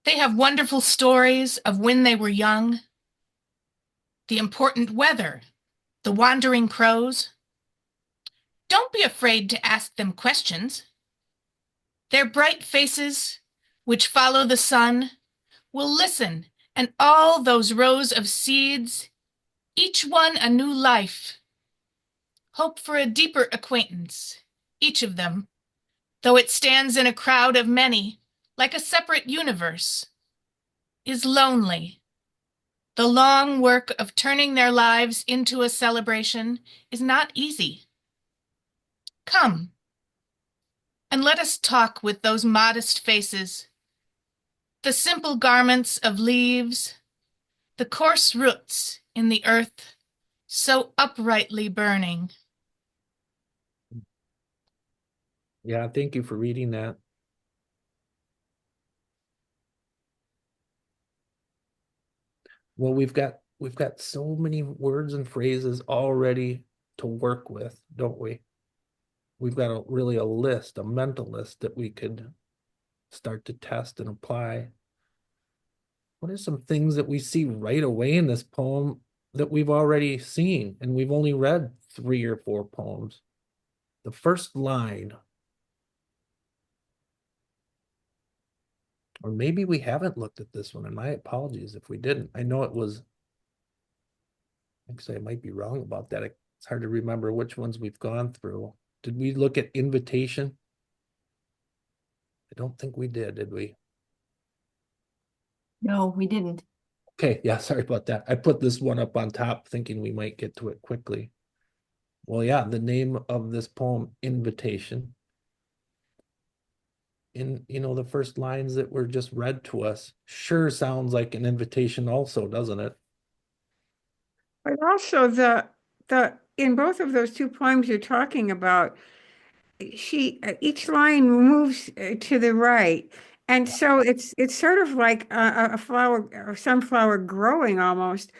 They have wonderful stories of when they were young, the important weather, the wandering crows. Don't be afraid to ask them questions. Their bright faces, which follow the sun, will listen, and all those rows of seeds, each one a new life, hope for a deeper acquaintance, each of them, though it stands in a crowd of many, like a separate universe, is lonely. The long work of turning their lives into a celebration is not easy. Come, and let us talk with those modest faces, the simple garments of leaves, the coarse roots in the earth, so uprightly burning. Yeah, thank you for reading that. Well, we've got so many words and phrases already to work with, don't we? We've got really a list, a mental list that we could start to test and apply. What are some things that we see right away in this poem that we've already seen? And we've only read 3 or 4 poems. The first line, or maybe we haven't looked at this one, and my apologies if we didn't. I know it was, actually, I might be wrong about that. It's hard to remember which ones we've gone through. Did we look at invitation? I don't think we did we? No, we didn't. Okay, yeah, sorry about that. I put this one up on top thinking we might get to it quickly. Well, yeah, the name of this poem, Invitation. In, the first lines that were just read to us, sure sounds like an invitation also, doesn't it? But also the in both of those two poems you're talking about, each line moves to the right, and so it's sort of like a flower or sunflower growing almost,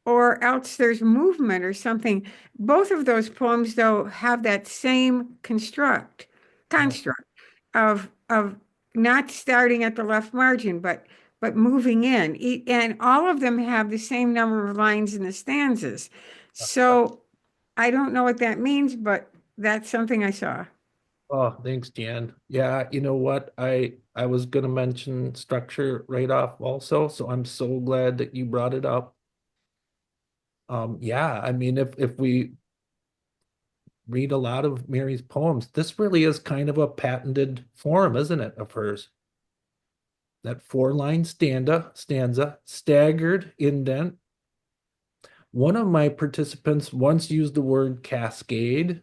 or else there's movement or something. Both of those poems though have that same construct of not starting at the left margin, but moving in. And all of them have the same number of lines in the stanzas. So I don't know what that means, but that's something I saw. Oh, thanks, Jan. Yeah, you know what? I was gonna mention structure right off also, so I'm so glad that you brought it up. Yeah, I mean, if we read a lot of Mary's poems, this really is kind of a patented form, isn't it, of hers? That 4-line stanza, staggered indent. One of my participants once used the word cascade.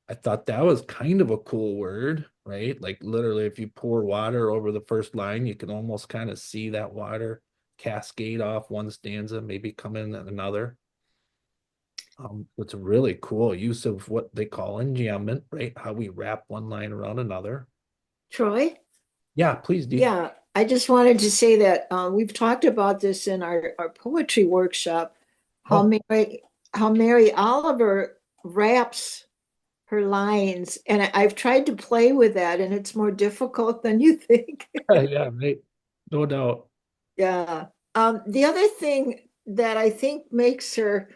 I thought that was kind of a cool word, right? Like literally, if you pour water over the first line, you can almost kind of see that water cascade off one stanza, maybe come in another. It's a really cool use of what they call enjambment, right? How we wrap one line around another. Troy? Yeah, please, Dee. Yeah, I just wanted to say that we've talked about this in our poetry workshop, how Mary Oliver wraps her lines, and I've tried to play with that, and it's more difficult than you think. Yeah, right. No doubt. Yeah. The other thing that I think makes her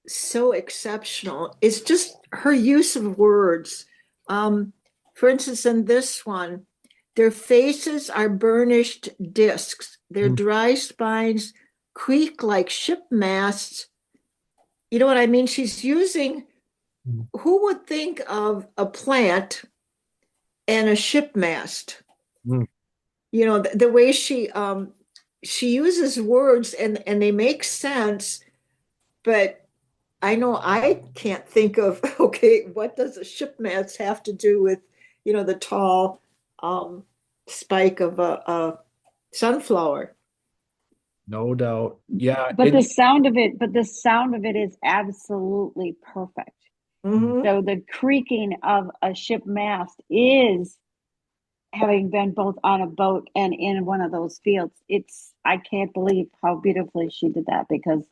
so exceptional is just her use of words. For instance, in this one, their faces are burnished discs. Their dry spines creak like ship masts. You know what I mean? She's using, who would think of a plant and a ship mast? You know, the way she uses words and they make sense, but I know I can't think of, okay, what does a ship mast have to do with, the tall spike of a sunflower? No doubt. Yeah. But the sound of it is absolutely perfect. Mm-hmm. So the creaking of a ship mast is having been both on a boat and in one of those fields, I can't believe how beautifully she did that because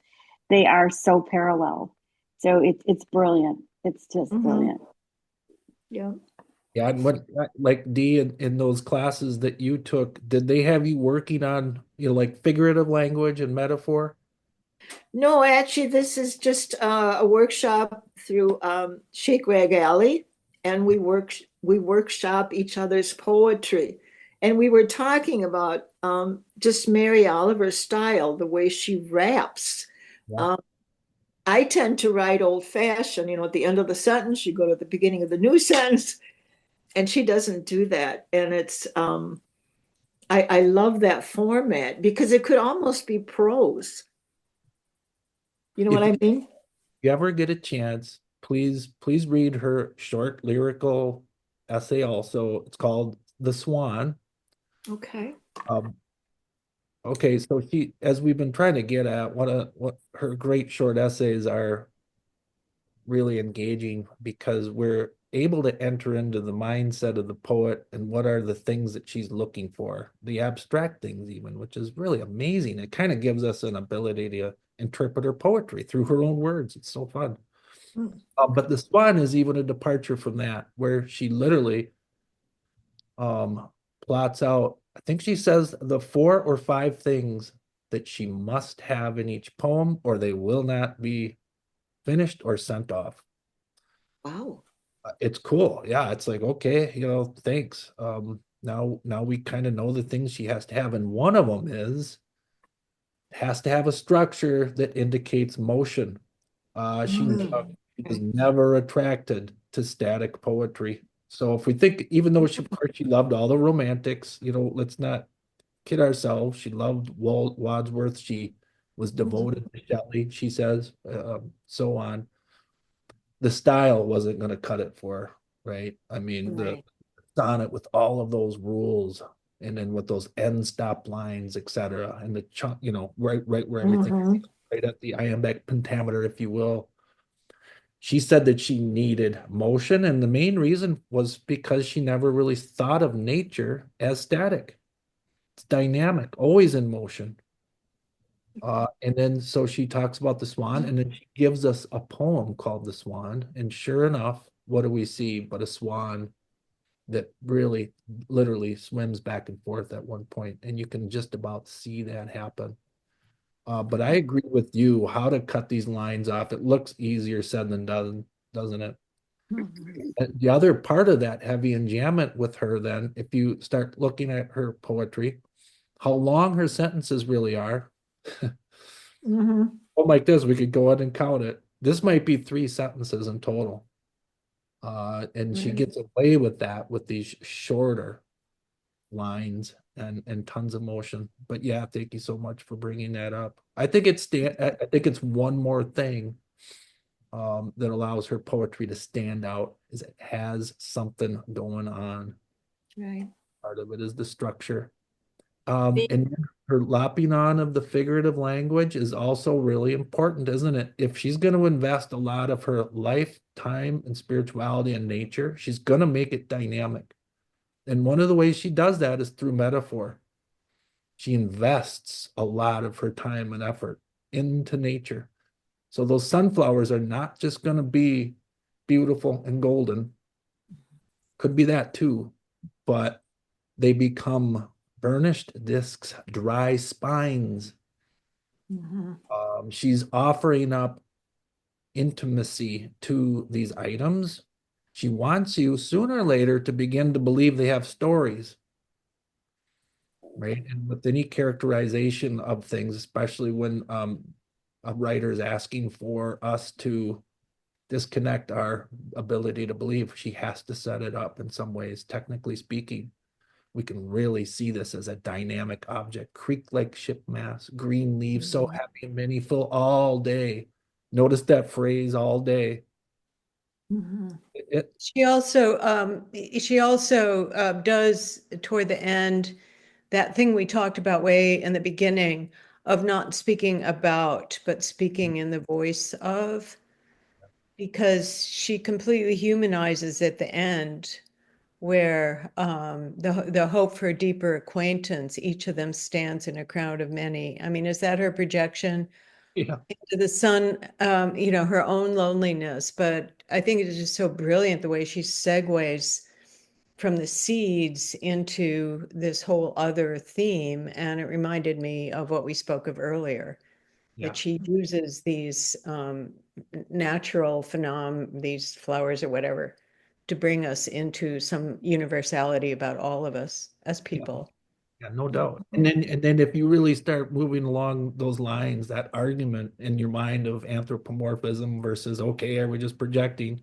they are so parallel. So it's brilliant. It's just brilliant. Yeah. Yeah, and what like Dee in those classes that you took, did they have you working on, like figurative language and metaphor? No, actually, this is just a workshop through Shake Rag Alley, and we workshop each other's poetry, and we were talking about just Mary Oliver's style, the way she raps. Yeah. I tend to write old fashioned, at the end of the sentence, you go to the beginning of the new sentence, and she doesn't do that, and it's I love that format because it could almost be prose. You know If what I mean? you ever get a chance, please read her short lyrical essay also. It's called The Swan. Okay. Um, okay, so as we've been trying to get at, what her great short essays are really engaging because we're able to enter into the mindset of the poet and what are the things that she's looking for, the abstract things even, which is really amazing. It kind of gives us an ability to interpret her poetry through her own words. It's so fun. But the Swan is even a departure from that, where she literally plots out, I think she says the 4 or 5 things that she must have in each poem, or they will not be finished or sent off. Wow. It's cool. Yeah, it's like, okay, thanks. Now we kind of know the things she has to have, and one of them has to have a structure that indicates motion. She was never attracted to static poetry. So if we think, even though of course, she loved all the romantics, let's not kid ourselves. She loved Wadsworth. She was devoted to Shelley, she says, so on. The style wasn't going to cut it for her, right? I mean, the sonnet with all of those rules, and then with those end stop lines, etc., and the chunk, right where everything, right at the iambic pentameter, if you will. She said that she needed motion, and the main reason was because she never really thought of nature as static. It's dynamic, always in motion. And then so she talks about the swan, and then she gives us a poem called The Swan. And sure enough, what do we see but a swan that really literally swims back and forth at one point, and you can just about see that happen. But I agree with you, how to cut these lines off. It looks easier said than done, doesn't it? The other part of that heavy enjambment with her, then, if you start looking at her poetry, how long her sentences really are. Oh, like this, we could go ahead and count it. This might be 3 sentences in total. And she gets away with that with these shorter lines and tons of motion. But yeah, thank you so much for bringing that up. I think it's one more thing that allows her poetry to stand out is it has something going on. Right. Part of it is the structure. And her lopping on of the figurative language is also really important, isn't it? If she's going to invest a lot of her life, time, and spirituality in nature, she's going to make it dynamic. And one of the ways she does that is through metaphor. She invests a lot of her time and effort into nature. So those sunflowers are not just going to be beautiful and golden. Could be that too, but they become burnished discs, dry spines. She's offering up intimacy to these items. She wants you sooner or later to begin to believe they have stories, right? And with any characterization of things, especially when a writer is asking for us to disconnect our ability to believe, she has to set it up in some ways, technically speaking. We can really see this as a dynamic object. Creek-like ship mass, green leaves, so happy and many full all day. Notice that phrase, all day. She also does toward the end that thing we talked about way in the beginning of not speaking about, but speaking in the voice of, because she completely humanizes at the end where the hope for deeper acquaintance, each of them stands in a crowd of many. I mean, is that her projection Yeah. into the sun, her own loneliness? But I think it is just so brilliant the way she segues from the seeds into this whole other theme. And it reminded me of what we spoke of earlier, Yeah. that she uses these natural these flowers or whatever, to bring us into some universality about all of us as people. Yeah, no doubt. And then if you really start moving along those lines, that argument in your mind of anthropomorphism versus, okay, are we just projecting?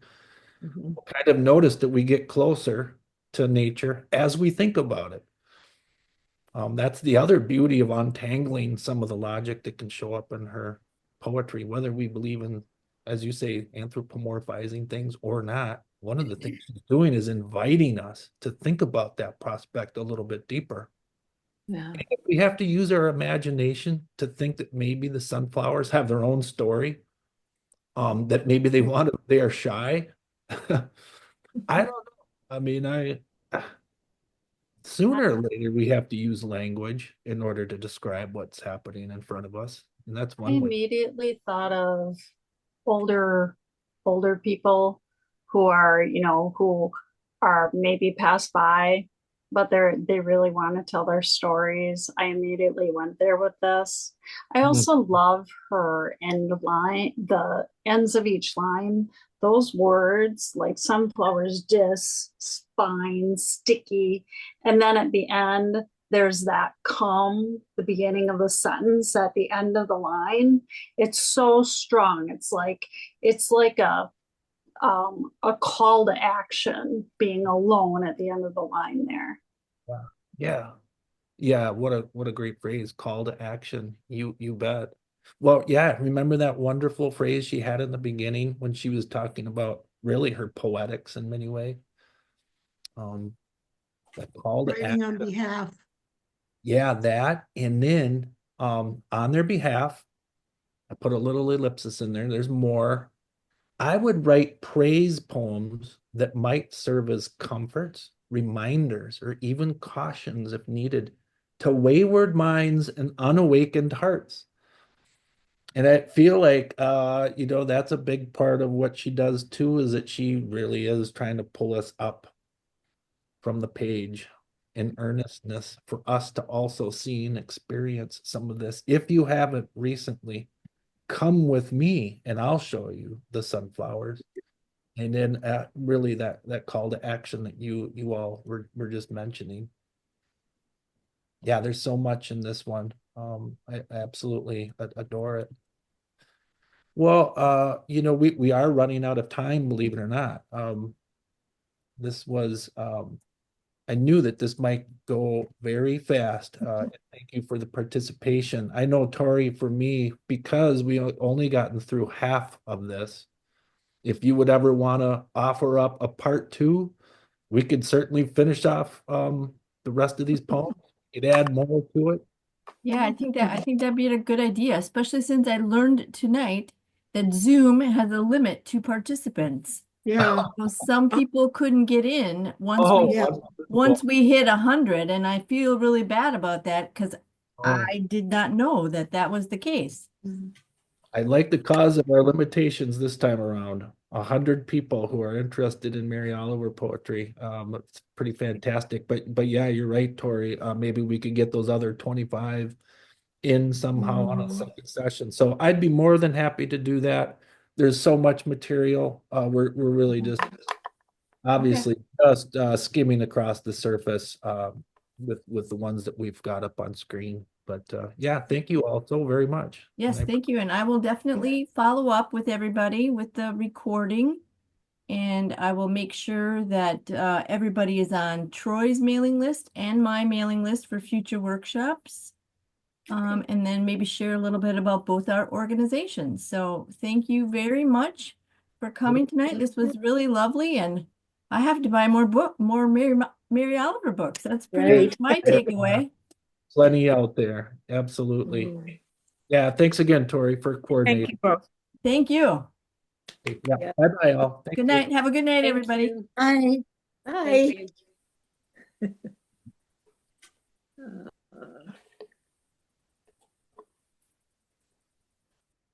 Mhm. Kind of notice that we get closer to nature as we think about it. That's the other beauty of untangling some of the logic that can show up in her poetry, whether we believe in, as you say, anthropomorphizing things or not. One of the things she's doing is inviting us to think about that prospect a little bit deeper. Yeah. We have to use our imagination to think that maybe the sunflowers have their own story, that maybe they are shy. I don't know. I mean, sooner or later we have to use language in order to describe what's happening in front of us. And that's I one way. immediately thought of older older people who are, who are maybe passed by, but they really want to tell their stories. I immediately went there with this. I also love her end line, the ends of each line, those words like sunflowers, disc, spine, sticky, and then at the end there's that come, the beginning of the sentence at the end of the line. It's so strong. It's like a call to action being alone at the end of the line there. Wow. Yeah. Yeah. What a great phrase. Call to action. You bet. Well, yeah, remember that wonderful phrase she had in the beginning when she was talking about really her poetics in many ways. That call to Writing action. on behalf. Yeah, that. And then on their behalf, I put a little ellipsis in there. There's more. I would write praise poems that might serve as comforts, reminders, or even cautions if needed to wayward minds and unawakened hearts. And I feel like that's a big part of what she does too, is that she really is trying to pull us up from the page in earnestness for us to also see and experience some of this. If you haven't recently, come with me and I'll show you the sunflowers. And then really that call to action that you all were just mentioning. Yeah, there's so much in this one. I absolutely adore it. Well, we are running out of time, believe it or not. This was I knew that this might go very fast. Thank you for the participation. I know, Tori, for me, because we only gotten through half of this, if you would ever want to offer up a part two, we could certainly finish off the rest of these poems. You'd add more to it. Yeah, I think that'd be a good idea, especially since I learned tonight that Zoom has a limit to participants. Yeah. So some people couldn't get in Oh, Yeah. once we hit 100, and I feel really bad about that because Oh. I did not know that that was the case. I like the cause of our limitations this time around. 100 people who are interested in Mary Oliver poetry. It's pretty fantastic. But yeah, you're right, Tori. Maybe we could get those other 25 in somehow on a second session. So I'd be more than happy to do that. There's so much material. We're really just obviously just skimming across the surface with the ones that we've got up on screen. But yeah, thank you all so very much. Yes, And thank you. And I will definitely follow up with everybody with the recording. And I will make sure that everybody is on Troy's mailing list and my mailing list for future workshops. And then maybe share a little bit about both our organizations. So thank you very much for coming tonight. This was really lovely, and I have to buy more Mary Oliver books. That's pretty much my takeaway. plenty out there. Absolutely. Yeah, thanks again, Tori, for coordinating. Thank you. Yeah. Bye-bye all. Thank Good you. night. Have a good night, everybody. Bye. Bye.